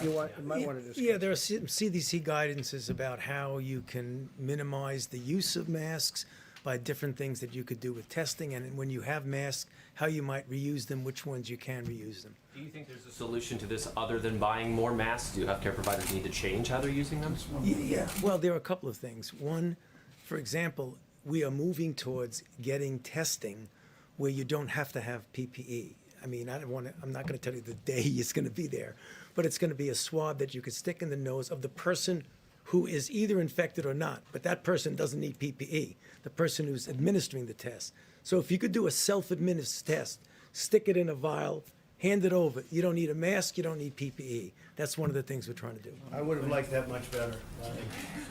You might want to discuss. Yeah, there are CDC guidances about how you can minimize the use of masks by different things that you could do with testing, and when you have masks, how you might reuse them, which ones you can reuse them. Do you think there's a solution to this other than buying more masks? Do healthcare providers need to change how they're using them? Yeah, well, there are a couple of things. One, for example, we are moving towards getting testing where you don't have to have PPE. I mean, I'm not going to tell you the day it's going to be there, but it's going to be a swab that you could stick in the nose of the person who is either infected or not, but that person doesn't need PPE, the person who's administering the test. So if you could do a self-administered test, stick it in a vial, hand it over. You don't need a mask, you don't need PPE. That's one of the things we're trying to do. I would have liked that much better.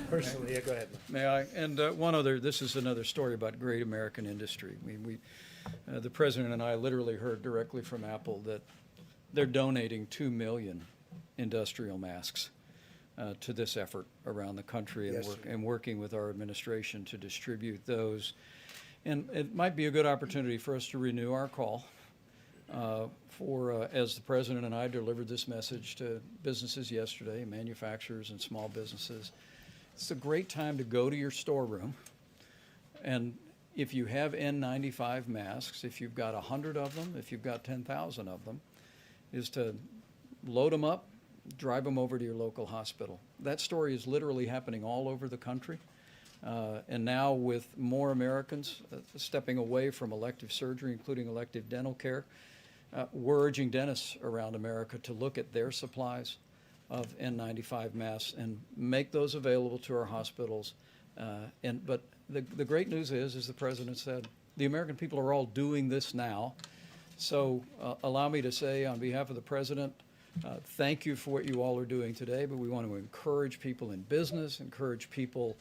Personally, yeah, go ahead. May I? And this is another story about great American industry. I mean, the president and I literally heard directly from Apple that they're donating 2 million industrial masks to this effort around the country, and, Yes. and working with our administration to distribute those. And it might be a good opportunity for us to renew our call as the president and I delivered this message to businesses yesterday, manufacturers and small businesses. It's a great time to go to your storeroom, and if you have N95 masks, if you've got 100 of them, if you've got 10,000 of them, is to load them up, drive them over to your local hospital. That story is literally happening all over the country. And now with more Americans stepping away from elective surgery, including elective dental care, we're urging dentists around America to look at their supplies of N95 masks and make those available to our hospitals. But the great news is, as the president said, the American people are all doing this now. So allow me to say on behalf of the President, thank you for what you all are doing today, but we want to encourage people in business, encourage people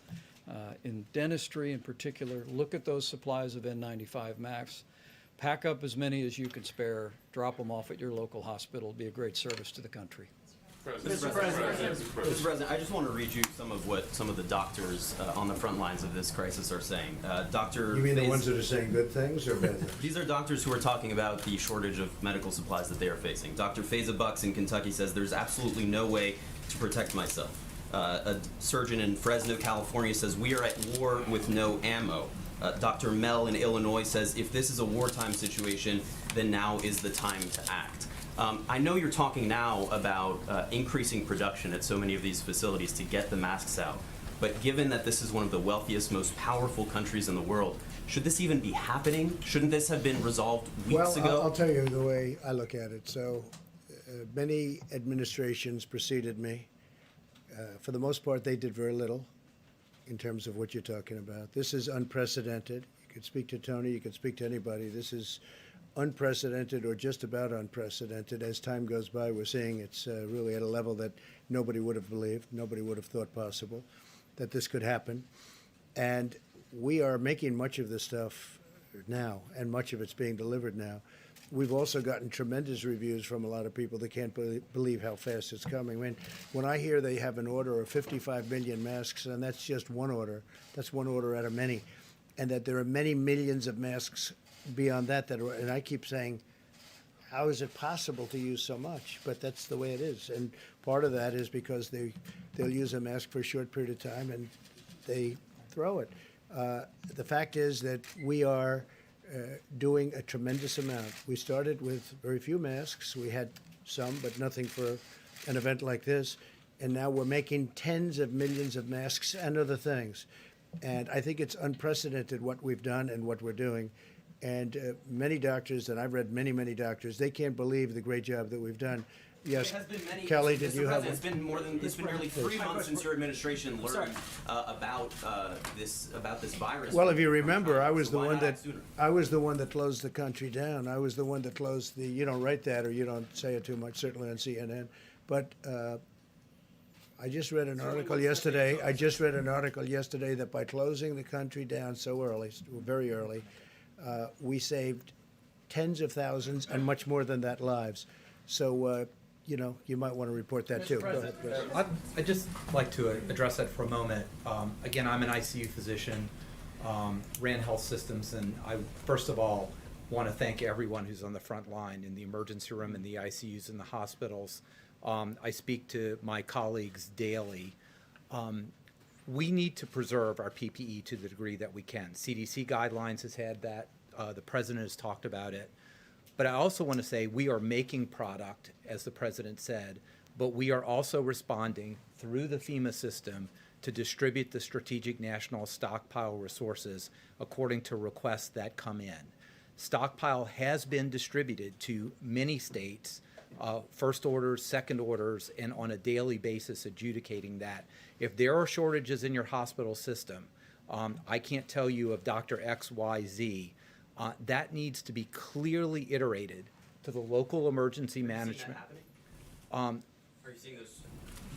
in dentistry in particular. Look at those supplies of N95 masks. Pack up as many as you can spare. Drop them off at your local hospital. It'll be a great service to the country. Mr. President, I just want to read you some of what some of the doctors on the front lines of this crisis are saying. Dr. You mean the Faze- ones that are saying good things or bad things? These are doctors who are talking about the shortage of medical supplies that they are facing. Dr. Faiza Bucks in Kentucky says there's absolutely no way to protect myself. A surgeon in Fresno, California says we are at war with no ammo. Dr. Mel in Illinois says if this is a wartime situation, then now is the time to act. I know you're talking now about increasing production at so many of these facilities to get the masks out, but given that this is one of the wealthiest, most powerful countries in the world, should this even be happening? Shouldn't this have been resolved weeks ago? Well, I'll tell you the way I look at it. So many administrations preceded me. For the most part, they did very little in terms of what you're talking about. This is unprecedented. You could speak to Tony, you could speak to anybody. This is unprecedented or just about unprecedented. As time goes by, we're seeing it's really at a level that nobody would have believed, nobody would have thought possible that this could happen. And we are making much of this stuff now, and much of it's being delivered now. We've also gotten tremendous reviews from a lot of people that can't believe how fast it's coming. I mean, when I hear they have an order of 55 million masks, and that's just one order, that's one order out of many, and that there are many millions of masks beyond that are, and I keep saying, how is it possible to use so much? But that's the way it is. And part of that is because they'll use a mask for a short period of time and they throw it. The fact is that we are doing a tremendous amount. We started with very few masks. We had some, but nothing for an event like this. And now we're making tens of millions of masks and other things. And I think it's unprecedented what we've done and what we're doing. And many doctors, and I've read many, many doctors, they can't believe the great job that we've done. Yes, It has been many, Kelly, Mr. did you have? President, it's been nearly 3 months since your administration learned about this virus. Well, if you remember, I was So the why one not that act sooner? I was the one that closed the country down. I was the one that closed the. You don't write that, or you don't say it too much, certainly on CNN. But I just read an article yesterday. I just read an article yesterday that by closing the country down so early, very early, we saved tens of thousands and much more than that lives. So. You know, you might want to report that too. Go ahead, Chris. I'd just like to address that for a moment. Again, I'm an ICU physician, ran health systems, and I first of all want to thank everyone who's on the front line in the emergency room, in the ICUs, in the hospitals. I speak to my colleagues daily. We need to preserve our PPE to the degree that we can. CDC guidelines has had that. The president has talked about it. But I also want to say we are making product, as the president said, but we are also responding through the FEMA system to distribute the strategic national stockpile resources according to requests that come in. Stockpile has been distributed to many states, first orders, second orders, and on a daily basis adjudicating that. If there are shortages in your hospital system, I can't tell you of Dr. XYZ. That needs to be clearly iterated to the local emergency management. Are you seeing those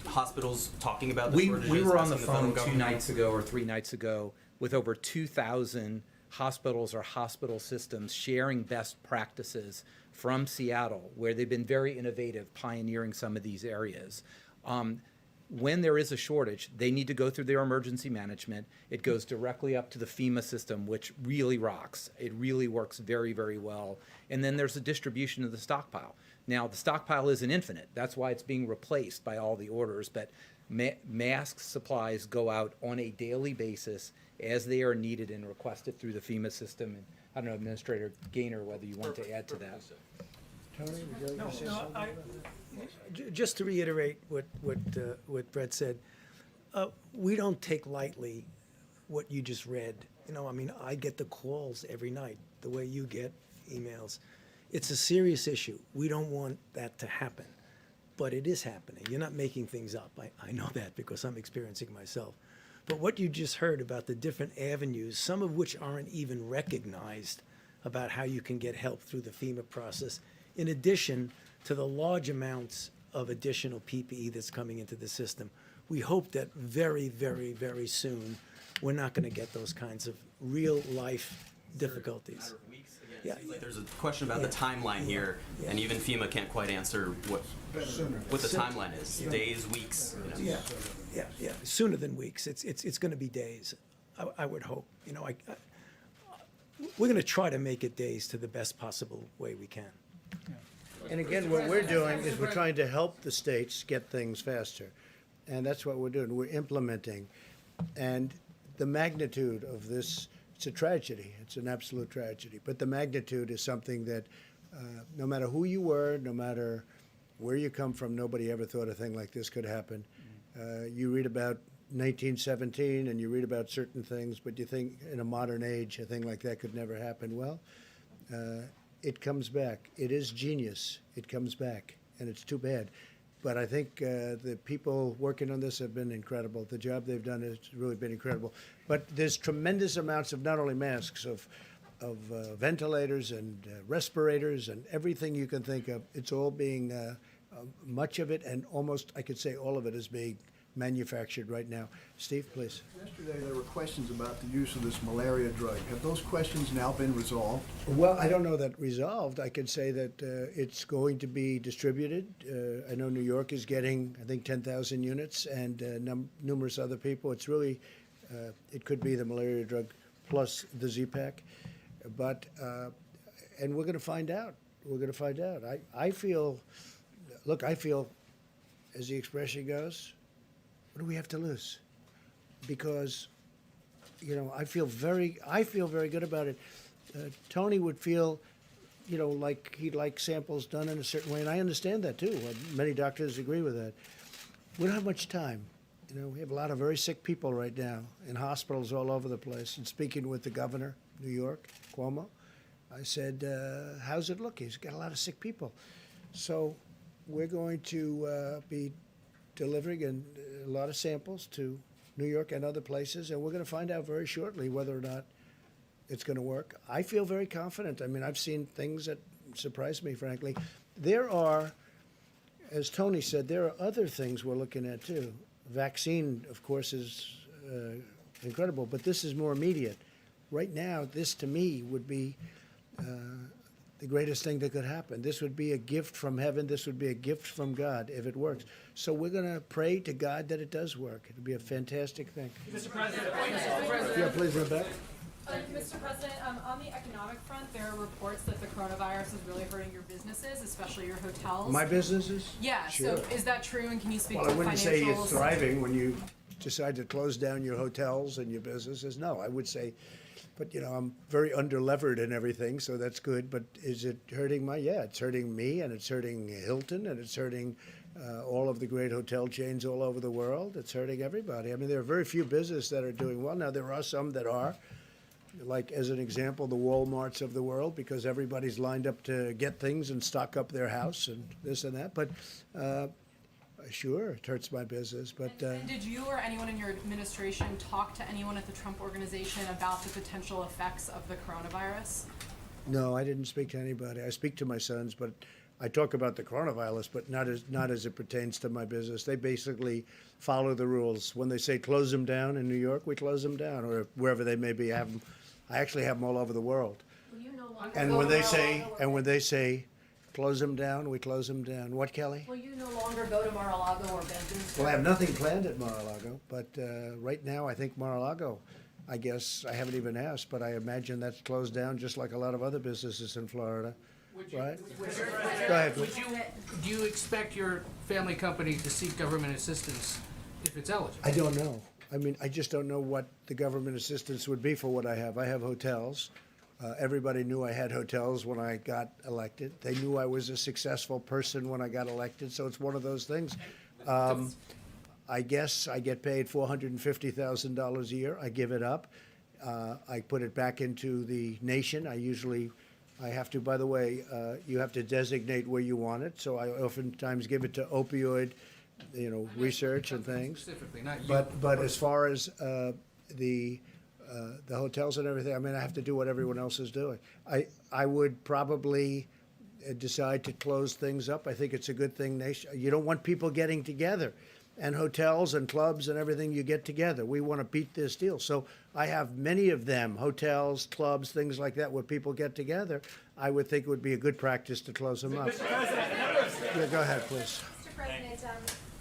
hospitals talking about the We shortages? were on the asking federal phone 2 government? nights ago or 3 nights ago with over 2,000 hospitals or hospital systems sharing best practices from Seattle, where they've been very innovative, pioneering some of these areas. When there is a shortage, they need to go through their emergency management. It goes directly up to the FEMA system, which really rocks. It really works very, very well. And then there's a distribution of the stockpile. Now, the stockpile isn't infinite. That's why it's being replaced by all the orders. But mask supplies go out on a daily basis as they are needed and requested through the FEMA system. And I don't know, Administrator Gaynor, whether you want to add to that. Tony, would you like to say something? Just to reiterate what Brett said, we don't take lightly what you just read. You know, I mean, I get the calls every night, the way you get emails. It's a serious issue. We don't want that to happen, but it is happening. You're not making things up. I know that because I'm experiencing myself. But what you just heard about the different avenues, some of which aren't even recognized, about how you can get help through the FEMA process, in addition to the large amounts of additional PPE that's coming into the system. We hope that very, very, very soon, we're not going to get those kinds of real-life difficulties. Yeah. Seems like there's a question about the timeline here, and even FEMA can't quite answer what the timeline is. Days, weeks. You know. Yeah. Sooner than weeks. It's going to be days. I would hope. You know, we're going to try to make it days to the best possible way we can. And again, what we're doing is we're trying to help the states get things faster. And that's what we're doing. We're implementing. And the magnitude of this, it's a tragedy. It's an absolute tragedy. But the magnitude is something that no matter who you were, no matter where you come from, nobody ever thought a thing like this could happen. You read about 1917 and you read about certain things, but you think in a modern age a thing like that could never happen. Well, it comes back. It is genius. It comes back, and it's too bad. But I think the people working on this have been incredible. The job they've done has really been incredible. But there's tremendous amounts of not only masks, of ventilators and respirators and everything you can think of. It's all being, much of it, and almost, I could say all of it is being manufactured right now. Steve, please. Yesterday, there were questions about the use of this malaria drug. Have those questions now been resolved? Well, I don't know that resolved. I can say that it's going to be distributed. I know New York is getting, I think, 10,000 units, and numerous other people. It's really, it could be the malaria drug plus the Z-Pack. But, and we're going to find out. We're going to find out. I feel, look, I feel, as the expression goes, what do we have to lose? Because, you know, I feel very good about it. Tony would feel, you know, like he'd like samples done in a certain way, and I understand that too. Many doctors agree with that. We don't have much time. You know, we have a lot of very sick people right now in hospitals all over the place. And speaking with the governor, New York, Cuomo, I said, how's it look? He's got a lot of sick people. So we're going to be delivering a lot of samples to New York and other places, and we're going to find out very shortly whether or not it's going to work. I feel very confident. I mean, I've seen things that surprise me, frankly. There are, as Tony said, there are other things we're looking at too. Vaccine, of course, is incredible, but this is more immediate. Right now, this to me would be the greatest thing that could happen. This would be a gift from heaven. This would be a gift from God if it works. So we're going to pray to God that it does work. It'll be a fantastic thing. Mr. President. Yeah, please, Rebecca. Mr. President, on the economic front, there are reports that the coronavirus is really hurting your businesses, especially your hotels. My businesses? Yeah, Sure. so is that true, and can you speak Well, to I the wouldn't say you're financials? thriving when you decide to close down your hotels and your businesses. No, I would say, but you know, I'm very underlevered and everything, so that's good. But is it hurting yeah, it's hurting me, and it's hurting Hilton, and it's hurting all of the great hotel chains all over the world. It's hurting everybody. I mean, there are very few businesses that are doing well. Now, there are some that are, like, as an example, the Walmarts of the world, because everybody's lined up to get things and stock up their house and this and that. But sure, it hurts my business. But And did you or anyone in your administration talk to anyone at the Trump organization about the potential effects of the coronavirus? no, I didn't speak to anybody. I speak to my sons, but I talk about the coronavirus, but not as it pertains to my business. They basically follow the rules. When they say close them down in New York, we close them down, or wherever they may be. I actually have them all over the world. Well, you no longer And go when to they say close them down, we close them down. What, Kelly? Well, you no longer go to Mar-a-Lago or Bend-Stuy. Well, I have nothing planned at Mar-a-Lago, but right now I think Mar-a-Lago, I guess, I haven't even asked, but I imagine that's closed down just like a lot of other businesses in Florida, right? Go ahead. Do you expect your family company to seek government assistance if it's eligible? I don't know. I mean, I just don't know what the government assistance would be for what I have. I have hotels. Everybody knew I had hotels when I got elected. They knew I was a successful person when I got elected, so it's one of those things. I guess I get paid $450,000 a year. I give it up. I put it back into the nation. I have to, by the way, you have to designate where you want it, so I oftentimes give it to opioid research and things. Specifically, not you. But as far as the hotels and everything, I mean, I have to do what everyone else is doing. I would probably decide to close things up. I think it's a good thing. You don't want people getting together. And hotels and clubs and everything, you get together. We want to beat this deal. So I have many of them, hotels, clubs, things like that, where people get together. I would think it would be a good practice to close them up. Yeah, go ahead, please. Mr. President,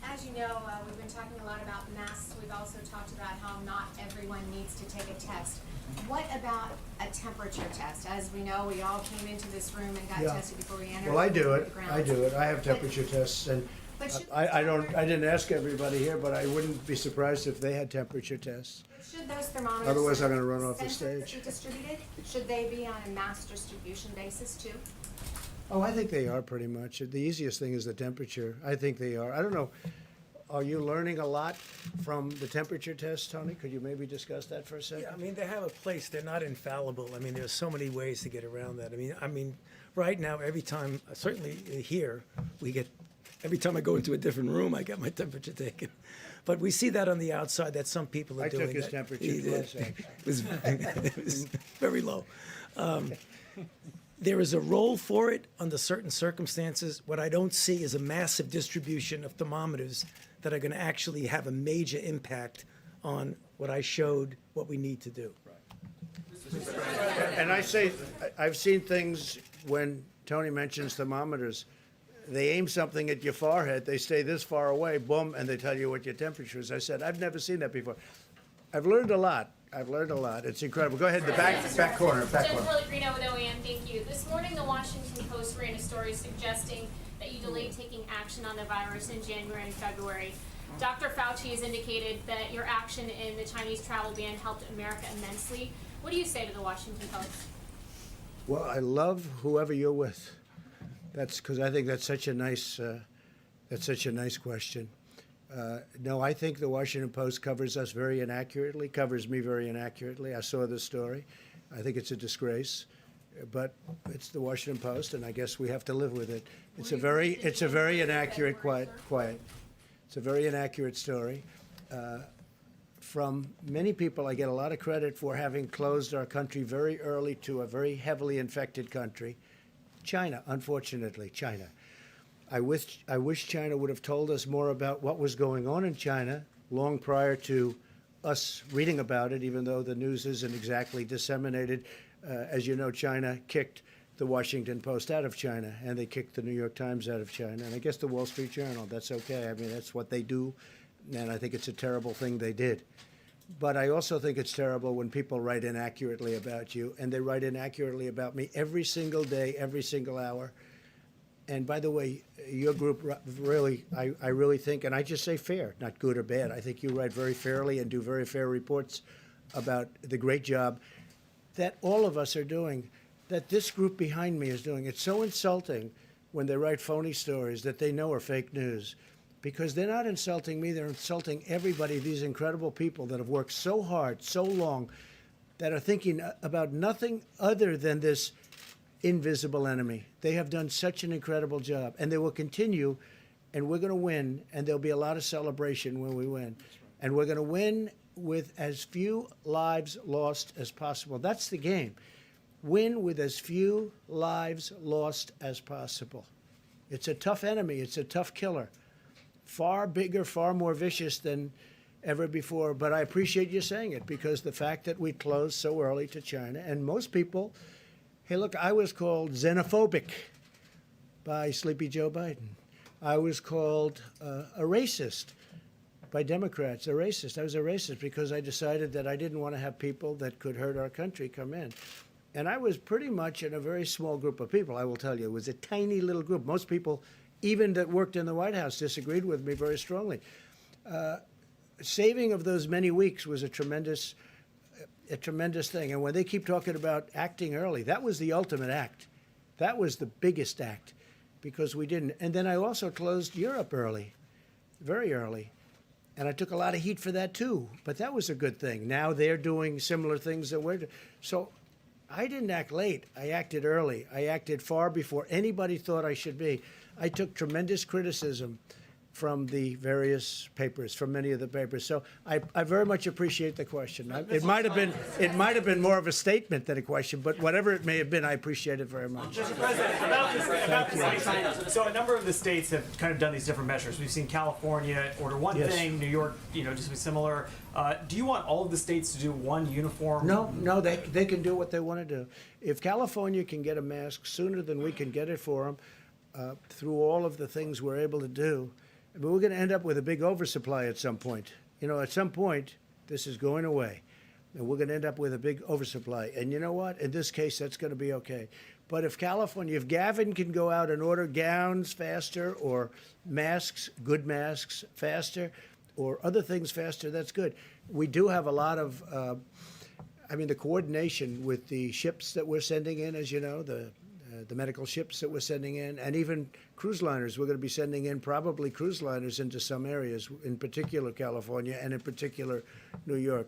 as you know, we've been talking a lot about masks. We've also talked about how not everyone needs to take a test. What about a temperature test? As we know, we all came into this room and got Yeah. tested before we entered. Well, I do the it. grounds. I do it. I have temperature tests, and But should I didn't ask everybody here, but I wouldn't be surprised if they had temperature tests. Should those thermometers? Otherwise, I'm gonna run off the sensors stage. be distributed? Should they be on a mass distribution basis too? Oh, I think they are pretty much. The easiest thing is the temperature. I think they are. I don't know. Are you learning a lot from the temperature test, Tony? Could you maybe discuss that for a second? Yeah, I mean, they have a place. They're not infallible. I mean, there's so many ways to get around that. I mean, right now, every time, certainly here, every time I go into a different room, I get my temperature taken. But we see that on the outside, that some people are I doing took his that. temperature He did. twice, actually. It was very low. There is a role for it under certain circumstances. What I don't see is a massive distribution of thermometers that are going to actually have a major impact on what I showed, what we need to do. And I've seen things when Tony mentions thermometers. They aim something at your forehead, they stay this far away, boom, and they tell you what your temperature is. I said, I've never seen that before. I've learned a lot. It's incredible. Go ahead, the back corner. Jen Pellegrino with OEM, thank you. This morning, the Washington Post ran a story suggesting that you delayed taking action on the virus in January and February. Dr. Fauci has indicated that your action in the Chinese travel ban helped America immensely. What do you say to the Washington Post? Well, I love whoever you're with. That's because I think that's such a nice question. No, I think the Washington Post covers us very inaccurately, covers me very inaccurately. I saw the story. I think it's a disgrace, but it's the Washington Post, and I guess we have to live with it. It's a very inaccurate, It's a very inaccurate story. From many people, I get a lot of credit for having closed our country very early to a very heavily infected country. China, unfortunately, China. I wish China would have told us more about what was going on in China long prior to us reading about it, even though the news isn't exactly disseminated. As you know, China kicked the Washington Post out of China, and they kicked the New York Times out of China, and I guess the Wall Street Journal. That's okay. I mean, that's what they do, and I think it's a terrible thing they did. But I also think it's terrible when people write inaccurately about you, and they write inaccurately about me every single day, every single hour. And by the way, your group really, I really think, and I just say fair, not good or bad. I think you write very fairly and do very fair reports about the great job that all of us are doing, that this group behind me is doing. It's so insulting when they write phony stories that they know are fake news, because they're not insulting me, they're insulting everybody, these incredible people that have worked so hard, so long, that are thinking about nothing other than this invisible enemy. They have done such an incredible job, and they will continue, and we're going to win, and there'll be a lot of celebration when we win. And we're going to win with as few lives lost as possible. That's the game. Win with as few lives lost as possible. It's a tough enemy. It's a tough killer. Far bigger, far more vicious than ever before. But I appreciate you saying it, because the fact that we closed so early to China, and most people, hey, look, I was called xenophobic by Sleepy Joe Biden. I was called a racist by Democrats, a racist. I was a racist because I decided that I didn't want to have people that could hurt our country come in. And I was pretty much in a very small group of people, I will tell you. It was a tiny little group. Most people, even that worked in the White House, disagreed with me very strongly. Saving of those many weeks was a tremendous thing. And when they keep talking about acting early, that was the ultimate act. That was the biggest act, because we didn't. And then I also closed Europe early, very early. And I took a lot of heat for that too, but that was a good thing. Now they're doing similar things that we're doing. So I didn't act late. I acted early. I acted far before anybody thought I should be. I took tremendous criticism from the various papers, from many of the papers. So I very much appreciate the question. It might have been more of a statement than a question, but whatever it may have been, I appreciate it very much. Mr. President, about this, so a number of the states have kind of done these different measures. We've seen California order one Yes. thing, New York, just be similar. Do you want all of the states to do one uniform? No, they can do what they want to do. If California can get a mask sooner than we can get it for them, through all of the things we're able to do, I mean, we're going to end up with a big oversupply at some point. At some point, this is going away, and we're going to end up with a big oversupply. And you know what? In this case, that's going to be okay. But if Gavin can go out and order gowns faster, or masks, good masks faster, or other things faster, that's good. We do have a lot of, the coordination with the ships that we're sending in, as you know, the medical ships that we're sending in, and even cruise liners. We're going to be sending in probably cruise liners into some areas, in particular California and in particular New York.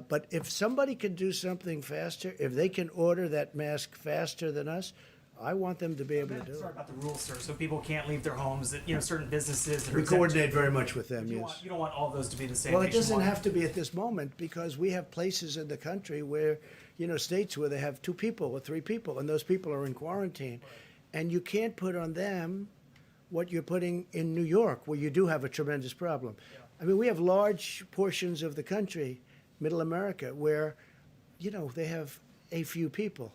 But if somebody can do something faster, if they can order that mask faster than us, I want them to be able to do it. Sorry about the rules, sir. So people can't leave their homes. That certain businesses. That We are exempt. coordinate very much with them, You yes. you don't want all those to be the same. Well, it doesn't nationwide. have to be at this moment, because we have places in the country where, states where they have 2 people or 3 people, and those people are in quarantine. And you can't put on them what you're putting in New York, where you do have a tremendous problem. I mean, we have large portions of the country, middle America, where, they have a few people.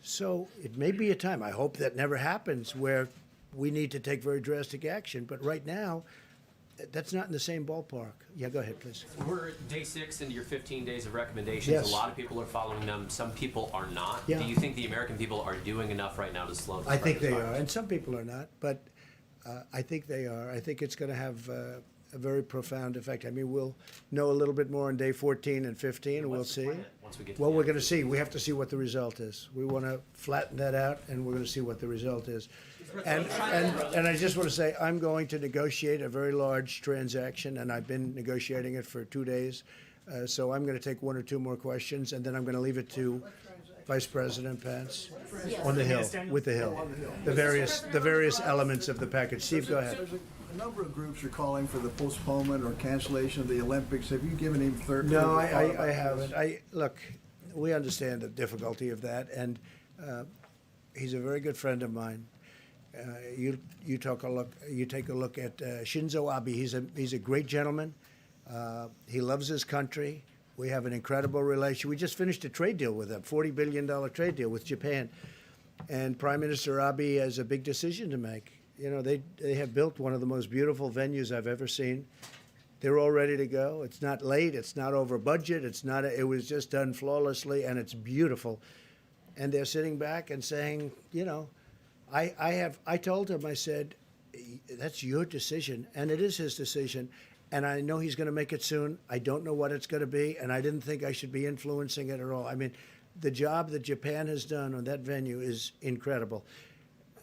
So it may be a time, I hope that never happens, where we need to take very drastic action. But right now, that's not in the same ballpark. Yeah, go ahead, please. We're day 6 into your 15 days of recommendations. Yes. A lot of people are following them. Some people are not. Yeah. Do you think the American people are doing enough right now to slow the I spread think of this they are, virus? and some people are not, but I think they are. I think it's going to have a very profound effect. I mean, we'll know a little bit more on day 14 and 15, and we'll What's the see. plan once we get to Well, the we're end? going to see. We have to see what the result is. We want to flatten that out, and we're going to see what the result is. And I just want to say, I'm going to negotiate a very large transaction, and I've been negotiating it for 2 days. So I'm going to take 1 or 2 more questions, and then I'm going to leave it to Vice President Pence on the Hill, with the Hill, the various elements of the package. Steve, go ahead. There's a number of groups are calling for the postponement or cancellation of the Olympics. Have you given him third? No, I haven't. Look, we understand the difficulty of that, and he's a very good friend of mine. You take a look at Shinzo Abe. He's a great gentleman. He loves his country. We have an incredible relation. We just finished a trade deal with them, $40 billion trade deal with Japan, and Prime Minister Abe has a big decision to make. They have built one of the most beautiful venues I've ever seen. They're all ready to go. It's not late. It's not over budget. It was just done flawlessly, and it's beautiful. And they're sitting back and saying, I told him, I said, that's your decision, and it is his decision, and I know he's going to make it soon. I don't know what it's going to be, and I didn't think I should be influencing it at all. I mean, the job that Japan has done on that venue is incredible.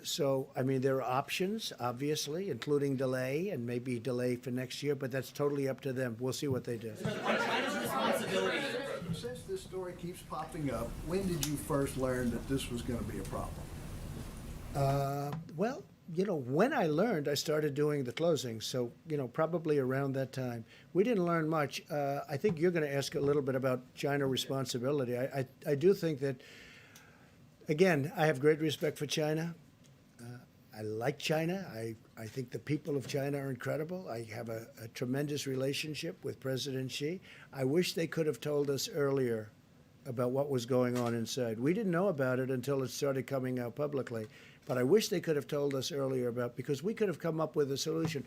So, there are options, obviously, including delay, and maybe delay for next year, but that's totally up to them. We'll see what they do. Since this story keeps popping up, when did you first learn that this was going to be a problem? Well, when I learned, I started doing the closing. So, probably around that time. We didn't learn much. I think you're going to ask a little bit about China responsibility. I do think that, again, I have great respect for China. I like China. I think the people of China are incredible. I have a tremendous relationship with President Xi. I wish they could have told us earlier about what was going on inside. We didn't know about it until it started coming out publicly. But I wish they could have told us earlier because we could have come up with a solution.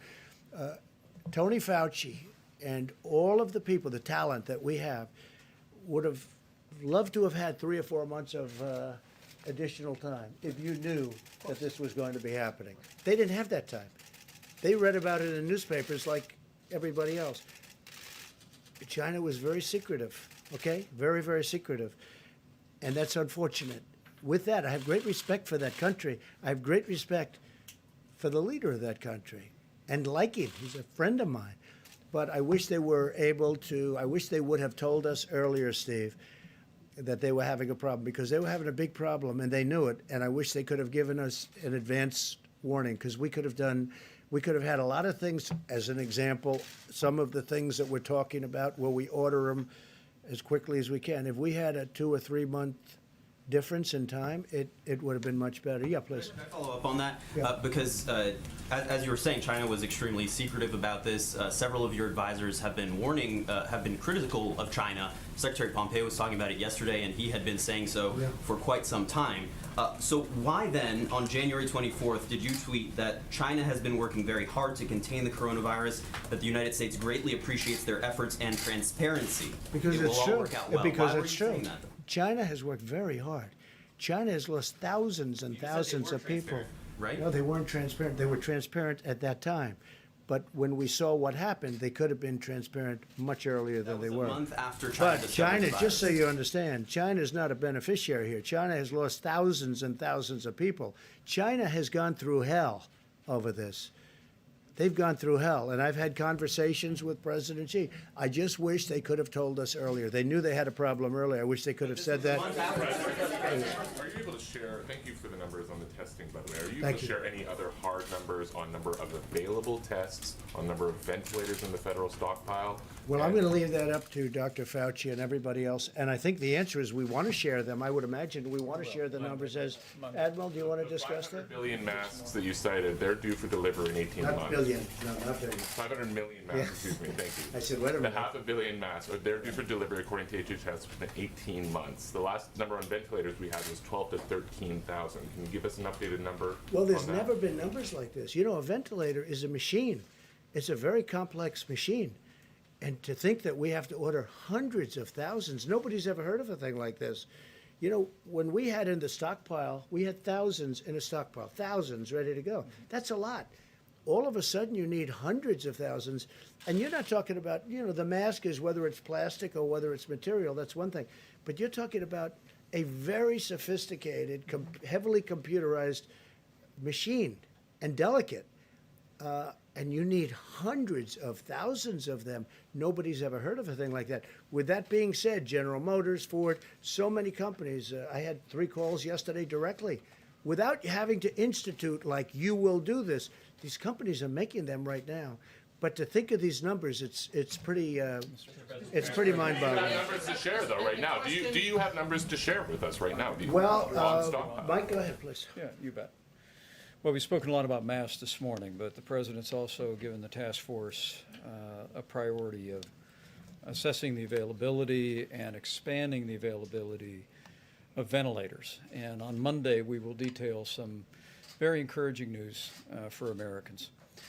Tony Fauci and all of the people, the talent that we have, would have loved to have had 3 or 4 months of additional time if you knew that this was going to be happening. They didn't have that time. They read about it in newspapers like everybody else. China was very secretive, okay? Very, very secretive. And that's unfortunate. With that, I have great respect for that country. I have great respect for the leader of that country and like him. He's a friend of mine. But I wish they would have told us earlier, Steve, that they were having a problem, because they were having a big problem and they knew it. And I wish they could have given us an advance warning, because we could have done We could have had a lot of things, as an example, some of the things that we're talking about where we order them as quickly as we can. If we had a 2 or 3 month difference in time, it would have been much better. Yeah, please. Can I follow up on that? Yeah. Because as you were saying, China was extremely secretive about this. Several of your advisors have been warning, have been critical of China. Secretary Pompeo was talking about it yesterday, and he had been saying so for quite some time. So why then, on January 24th, did you tweet that China has been working very hard to contain the coronavirus, that the United States greatly appreciates their efforts and transparency? Because it will it's all true. work out well. Because Why were it's you true. saying that? China has worked very hard. China has lost thousands and thousands of people. Right? No, they weren't transparent. They were transparent at that time. But when we saw what happened, they could have been transparent much earlier than they were. A month after China But discovered China, the just so virus. you understand, China is not a beneficiary here. China has lost thousands and thousands of people. China has gone through hell over this. They've gone through hell, and I've had conversations with President Xi. I just wish they could have told us earlier. They knew they had a problem earlier. I wish they could have said that. Are you able to share, thank you for the numbers on the testing, by the way. Are you able to share any other hard numbers on number of available tests, on number of ventilators in the federal stockpile? Well, I'm going to leave that up to Dr. Fauci and everybody else. And I think the answer is we want to share them. I would imagine we want to share the numbers as, Admiral, do you want to discuss that? 500 billion masks that you cited, they're due for delivery in 18 Not months. billion, no, not billion. 500 million masks, excuse me, thank you. I said, wait a minute. The 500 million masks, they're due for delivery according to HHS within 18 months. The last number on ventilators we had was 12 to 13,000. Can you give us an updated number? Well, there's on that? never been numbers like this. You know, a ventilator is a machine. It's a very complex machine. And to think that we have to order hundreds of thousands, nobody's ever heard of a thing like this. You know, when we had in the stockpile, we had thousands in a stockpile, thousands ready to go. That's a lot. All of a sudden, you need hundreds of thousands. And you're not talking about, you know, the mask is whether it's plastic or whether it's material, that's one thing. But you're talking about a very sophisticated, heavily computerized machine and delicate. And you need hundreds of thousands of them. Nobody's ever heard of a thing like that. With that being said, General Motors, Ford, so many companies, I had 3 calls yesterday directly. Without having to institute, like, you will do this, these companies are making them right now. But to think of these numbers, it's pretty mind-boggling. Do you have numbers to share, though, right now? Do you have numbers to share with us right now? Well, Mike, go ahead, please. Yeah, you bet. Well, we've spoken a lot about masks this morning, but the president's also given the task force a priority of assessing the availability and expanding the availability of ventilators. And on Monday, we will detail some very encouraging news for Americans.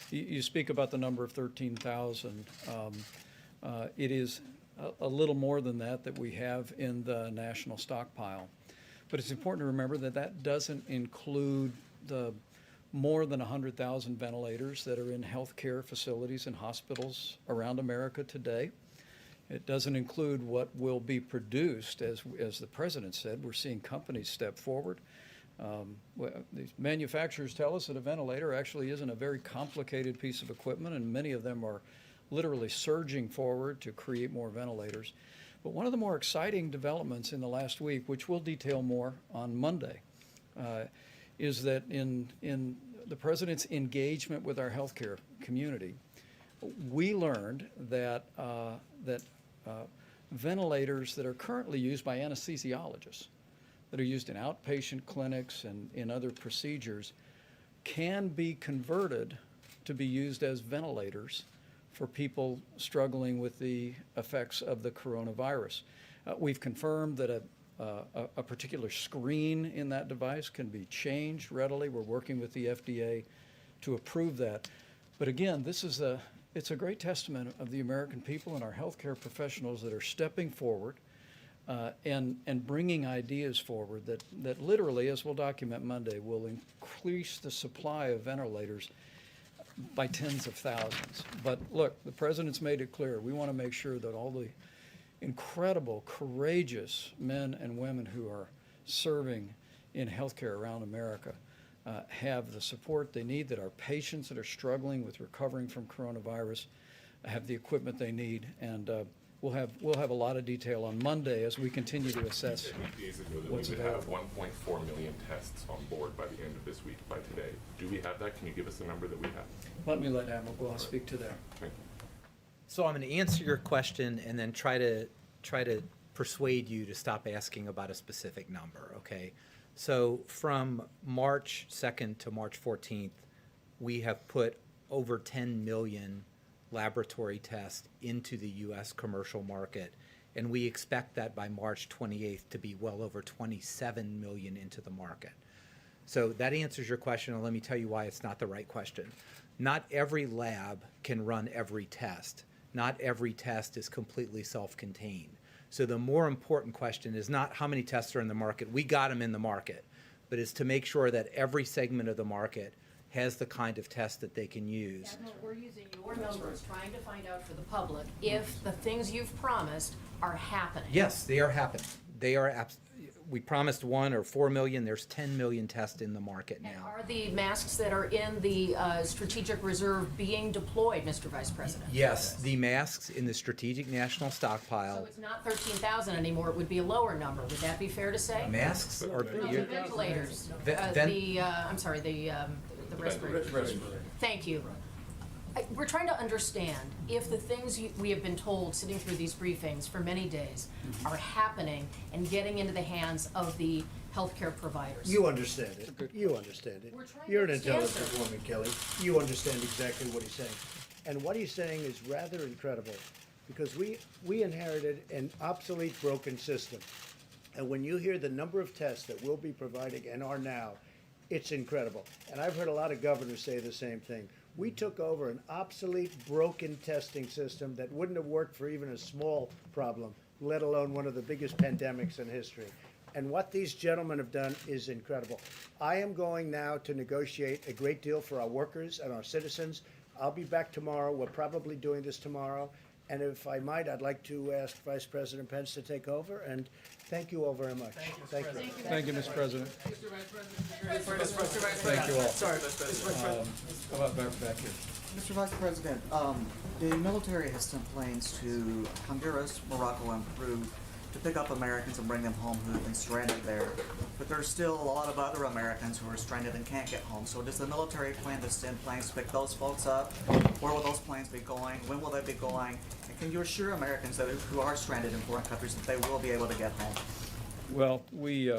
You speak about the number of 13,000. It is a little more than that we have in the national stockpile. But it's important to remember that that doesn't include the more than 100,000 ventilators that are in healthcare facilities and hospitals around America today. It doesn't include what will be produced, as the president said. We're seeing companies step forward. These manufacturers tell us that a ventilator actually isn't a very complicated piece of equipment, and many of them are literally surging forward to create more ventilators. But one of the more exciting developments in the last week, which we'll detail more on Monday, is that in the president's engagement with our healthcare community, we learned that ventilators that are currently used by anesthesiologists, that are used in outpatient clinics and in other procedures, can be converted to be used as ventilators for people struggling with the effects of the coronavirus. We've confirmed that a particular screen in that device can be changed readily. We're working with the FDA to approve that. But again, it's a great testament of the American people and our healthcare professionals that are stepping forward and bringing ideas forward that literally, as we'll document Monday, will increase the supply of ventilators by tens of thousands. But look, the president's made it clear. We want to make sure that all the incredible, courageous men and women who are serving in healthcare around America have the support they need, that our patients that are struggling with recovering from coronavirus have the equipment they need. And we'll have a lot of detail on Monday as we continue to assess 8 days ago that we what's would have available. 1.4 million tests on board by the end of this week, by today. Do we have that? Can you give us the number that we have? Let me let Admiral Gloss speak to that. Thank you. So I'm going to answer your question and then try to persuade you to stop asking about a specific number, okay? So from March 2nd to March 14th, we have put over 10 million laboratory tests into the U.S. commercial market, and we expect that by March 28th to be well over 27 million into the market. So that answers your question, and let me tell you why it's not the right question. Not every lab can run every test. Not every test is completely self-contained. So the more important question is not how many tests are in the market. We got them in the market, but it's to make sure that every segment of the market has the kind of test that they can use. Admiral, we're using your numbers, trying to find out for the public if the things you've promised are happening. Yes, they are happening. They are. We promised 1 or 4 million. There's 10 million tests in the market And now. are the masks that are in the strategic reserve being deployed, Mr. Vice President? Yes, the masks in the strategic national stockpile. So it's not 13,000 anymore, it would be a lower number, would that be fair to say? Masks or No, the ventilators. I'm sorry, the respirators. Thank you. We're trying to understand if the things we have been told sitting through these briefings for many days are happening and getting into the hands of the healthcare providers. You understand it. You understand it. We're trying You're an to understand, intelligent woman, Kelly. You understand exactly what he's saying. And what he's saying is rather incredible because we inherited an obsolete, broken system. And when you hear the number of tests that we'll be providing and are now, it's incredible. And I've heard a lot of governors say the same thing. We took over an obsolete, broken testing system that wouldn't have worked for even a small problem, let alone one of the biggest pandemics in history. And what these gentlemen have done is incredible. I am going now to negotiate a great deal for our workers and our citizens. I'll be back tomorrow. We're probably doing this tomorrow. And if I might, I'd like to ask Vice President Pence to take over. And thank you all very much. Thank you. Thank you, Mr. President. Mr. Vice President. Thank you all. Sorry, Mr. Vice President. How about back here? Mr. Vice President, the military has sent planes to Honduras, Morocco, and Peru to pick up Americans and bring them home who have been stranded there. But there's still a lot of other Americans who are stranded and can't get home. So does the military plan to send planes to pick those folks up? Where will those planes be going? When will they be going? And can you assure Americans that who are stranded in foreign countries that they will be able to get home? Well, we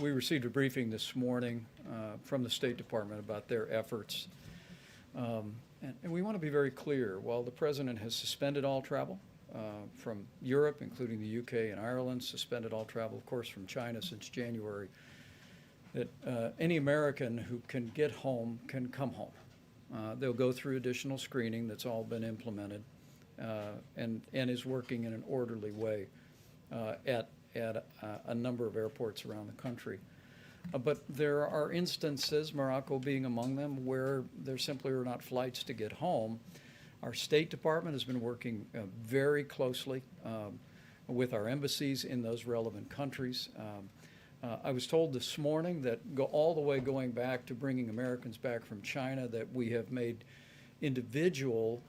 received a briefing this morning from the State Department about their efforts. And we want to be very clear. While the President has suspended all travel from Europe, including the UK and Ireland, suspended all travel, of course, from China since January, that any American who can get home can come home. They'll go through additional screening that's all been implemented and is working in an orderly way at a number of airports around the country. But there are instances, Morocco being among them, where there simply are not flights to get home. Our State Department has been working very closely with our embassies in those relevant countries. I was told this morning that all the way going back to bringing Americans back from China, that we have made individual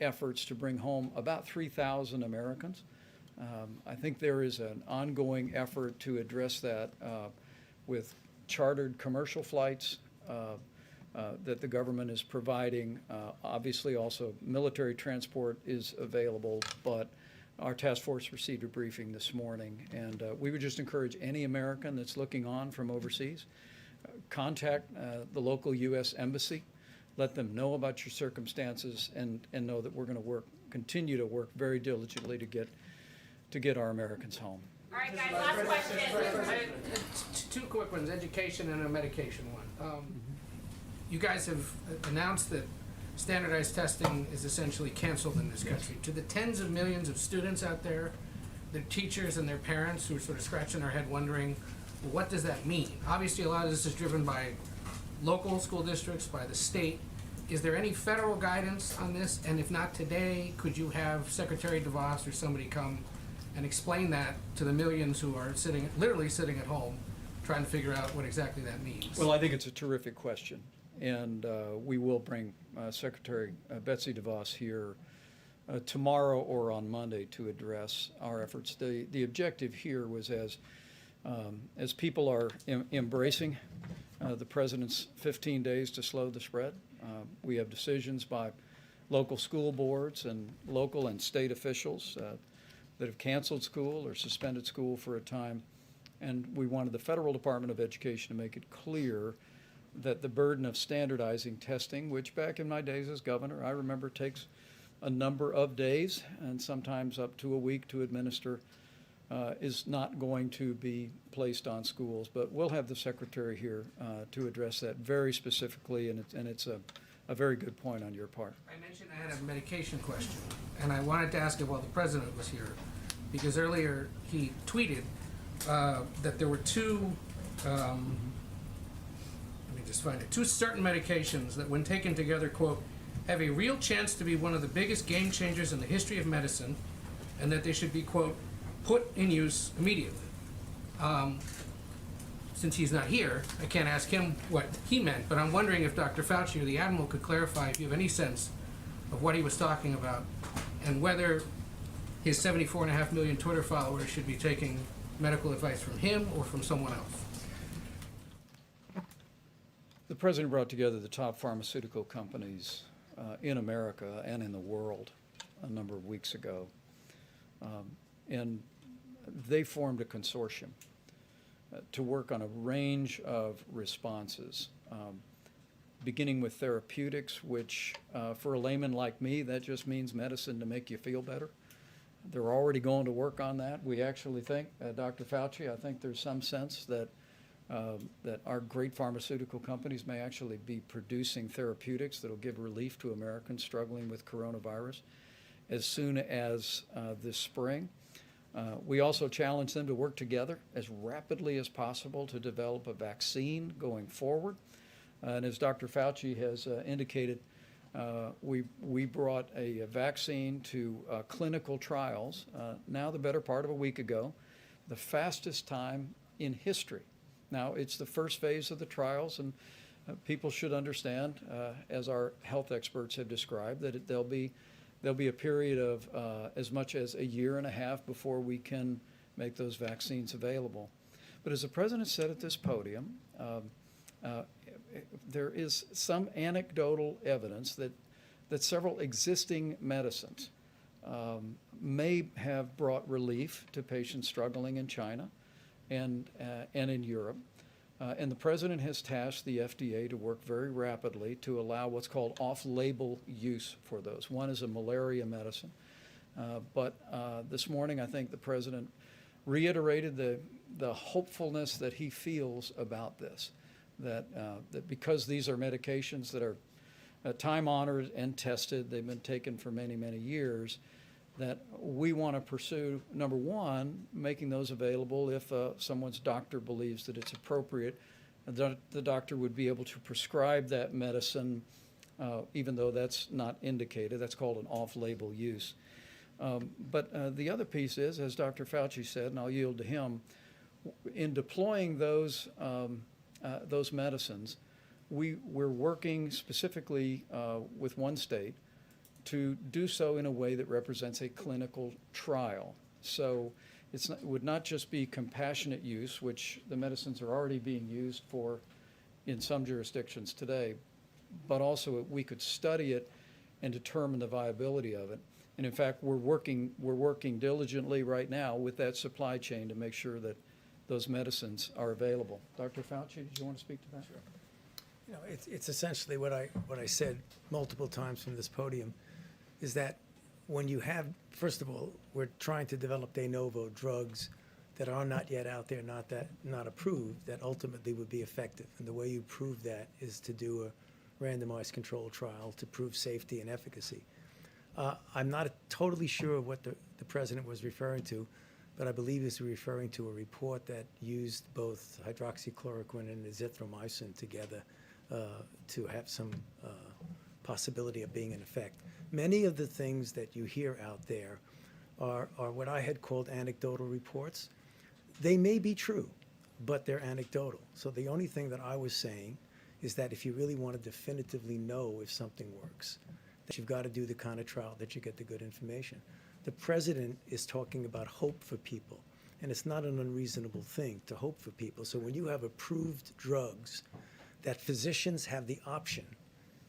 efforts to bring home about 3,000 Americans. I think there is an ongoing effort to address that with chartered commercial flights that the government is providing. Obviously, also military transport is available, but our task force received a briefing this morning, and we would just encourage any American that's looking on from overseas, contact the local U.S. Embassy, let them know about your circumstances, and know that we're going to continue to work very diligently to get our Americans home. All right, guys, last question. Two quick ones, education and a medication one. You guys have announced that standardized testing is essentially canceled in this country. To the tens of millions of students out there, their teachers and their parents who are sort of scratching their head wondering, well, what does that mean? Obviously, a lot of this is driven by local school districts, by the state. Is there any federal guidance on this? And if not today, could you have Secretary DeVos or somebody come and explain that to the millions who are literally sitting at home trying to figure out what exactly that means? Well, I think it's a terrific question, and we will bring Secretary Betsy DeVos here tomorrow or on Monday to address our efforts. The objective here was as people are embracing the president's 15 days to slow the spread, we have decisions by local school boards and local and state officials that have canceled school or suspended school for a time. And we wanted the Federal Department of Education to make it clear that the burden of standardizing testing, which back in my days as governor, I remember takes a number of days and sometimes up to a week to administer, is not going to be placed on schools. But we'll have the secretary here to address that very specifically, and it's a very good point on your part. I mentioned I had a medication question, and I wanted to ask it while the president was here, because earlier he tweeted that there were two, let me just find it, two certain medications that when taken together, quote, have a real chance to be one of the biggest game changers in the history of medicine, and that they should be, quote, put in use immediately. Since he's not here, I can't ask him what he meant, but I'm wondering if Dr. Fauci or the Admiral could clarify if you have any sense of what he was talking about, and whether his 74.5 million Twitter followers should be taking medical advice from him or from someone else. The president brought together the top pharmaceutical companies in America and in the world a number of weeks ago, and they formed a consortium to work on a range of responses, beginning with therapeutics, which for a layman like me, that just means medicine to make you feel better. They're already going to work on that. We actually think, Dr. Fauci, I think there's some sense that that our great pharmaceutical companies may actually be producing therapeutics that will give relief to Americans struggling with coronavirus as soon as this spring. We also challenge them to work together as rapidly as possible to develop a vaccine going forward. And as Dr. Fauci has indicated, we brought a vaccine to clinical trials now the better part of a week ago, the fastest time in history. Now, it's the first phase of the trials, and people should understand, as our health experts have described, that there'll be a period of as much as a year and a half before we can make those vaccines available. But as the president said at this podium, there is some anecdotal evidence that several existing medicines may have brought relief to patients struggling in China and in Europe. And the president has tasked the FDA to work very rapidly to allow what's called off-label use for those. One is a malaria medicine. But this morning, I think the president reiterated the hopefulness that he feels about this, that because these are medications that are time-honored and tested, they've been taken for many, many years, that we want to pursue, number one, making those available if someone's doctor believes that it's appropriate. The doctor would be able to prescribe that medicine even though that's not indicated. That's called an off-label use. But the other piece is, as Dr. Fauci said, and I'll yield to him, in deploying those medicines, we're working specifically with one state to do so in a way that represents a clinical trial. So it would not just be compassionate use, which the medicines are already being used for in some jurisdictions today, but also we could study it and determine the viability of it. And in fact, we're working diligently right now with that supply chain to make sure that those medicines are available. Dr. Fauci, did you want to speak to that? Sure. You know, it's essentially what I said multiple times from this podium, is that when you have, first of all, we're trying to develop de novo drugs that are not yet out there, not approved, that ultimately would be effective. And the way you prove that is to do a randomized controlled trial to prove safety and efficacy. I'm not totally sure what the president was referring to, but I believe he was referring to a report that used both hydroxychloroquine and azithromycin together to have some possibility of being in effect. Many of the things that you hear out there are what I had called anecdotal reports. They may be true, but they're anecdotal. So the only thing that I was saying is that if you really want to definitively know if something works, that you've got to do the kind of trial that you get the good information. The president is talking about hope for people, and it's not an unreasonable thing to hope for people. So when you have approved drugs that physicians have the option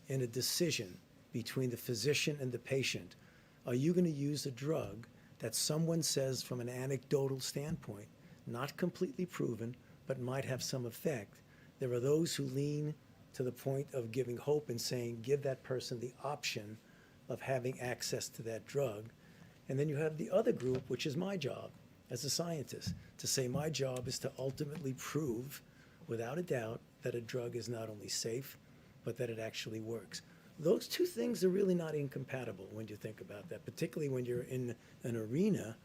in a decision between the physician and the patient, are you going to use a drug that someone says from an anecdotal standpoint, not completely proven, but might have some effect? There are those who lean to the point of giving hope and saying, give that person the option of having access to that drug. And then you have the other group, which is my job as a scientist, to say my job is to ultimately prove, without a doubt, that a drug is not only safe, but that it actually works. Those two things are really not incompatible when you think about that, particularly when you're in an arena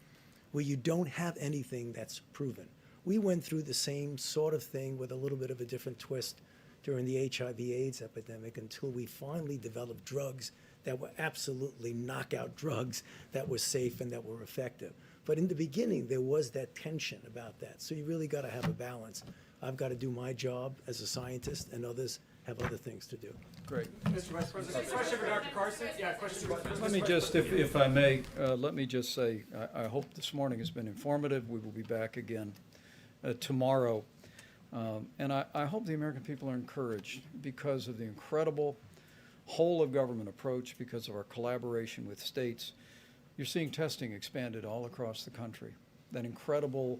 where you don't have anything that's proven. We went through the same sort of thing with a little bit of a different twist during the HIV/AIDS epidemic until we finally developed drugs that were absolutely knockout drugs that were safe and that were effective. But in the beginning, there was that tension about that. So you really got to have a balance. I've got to do my job as a scientist, and others have other things to do. Great. Mr. Vice President, question for Dr. Carson? Yeah, question for Let me just, if I may, let me just say, I hope this morning has been informative. We will be back again tomorrow. And I hope the American people are encouraged because of the incredible whole of government approach, because of our collaboration with states. You're seeing testing expanded all across the country. That incredible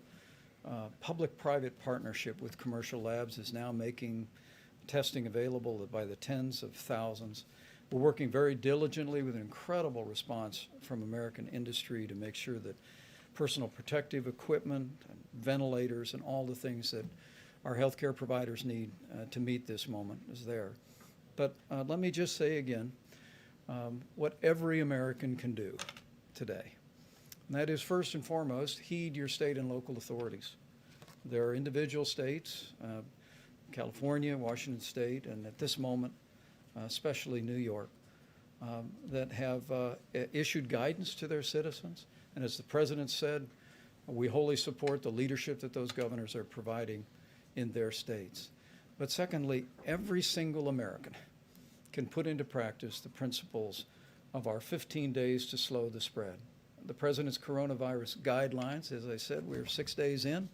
public-private partnership with commercial labs is now making testing available by the tens of thousands. We're working very diligently with an incredible response from American industry to make sure that personal protective equipment, and ventilators, and all the things that our healthcare providers need to meet this moment is there. But let me just say again what every American can do today. And that is, first and foremost, heed your state and local authorities. There are individual states, California, Washington State, and at this moment, especially New York, that have issued guidance to their citizens. And as the President said, we wholly support the leadership that those governors are providing in their states. But secondly, every single American can put into practice the principles of our 15 days to slow the spread. The President's coronavirus guidelines, as I said, we're 6 days in,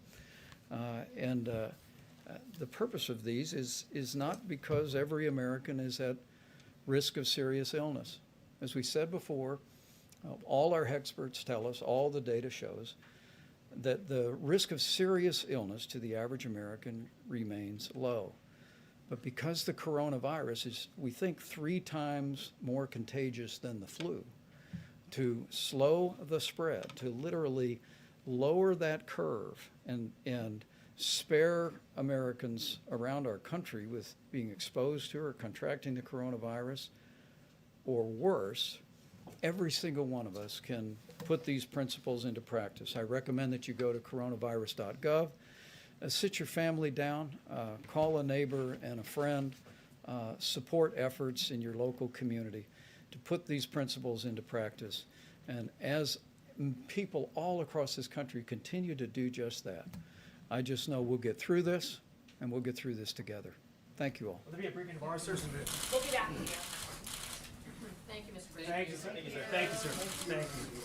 and the purpose of these is not because every American is at risk of serious illness. As we said before, all our experts tell us, all the data shows, that the risk of serious illness to the average American remains low. But because the coronavirus is, we think, 3 times more contagious than the flu, to slow the spread, to literally lower that curve and spare Americans around our country with being exposed to or contracting the coronavirus, or worse, every single one of us can put these principles into practice. I recommend that you go to coronavirus.gov, sit your family down, call a neighbor and a friend, support efforts in your local community to put these principles into practice. And as people all across this country continue to do just that, I just know we'll get through this, and we'll get through this together. Thank you all. Will there be a briefing of our sir? We'll be back with you. Thank you, Mr. President. Thank you, sir. Thank you, sir. Thank you.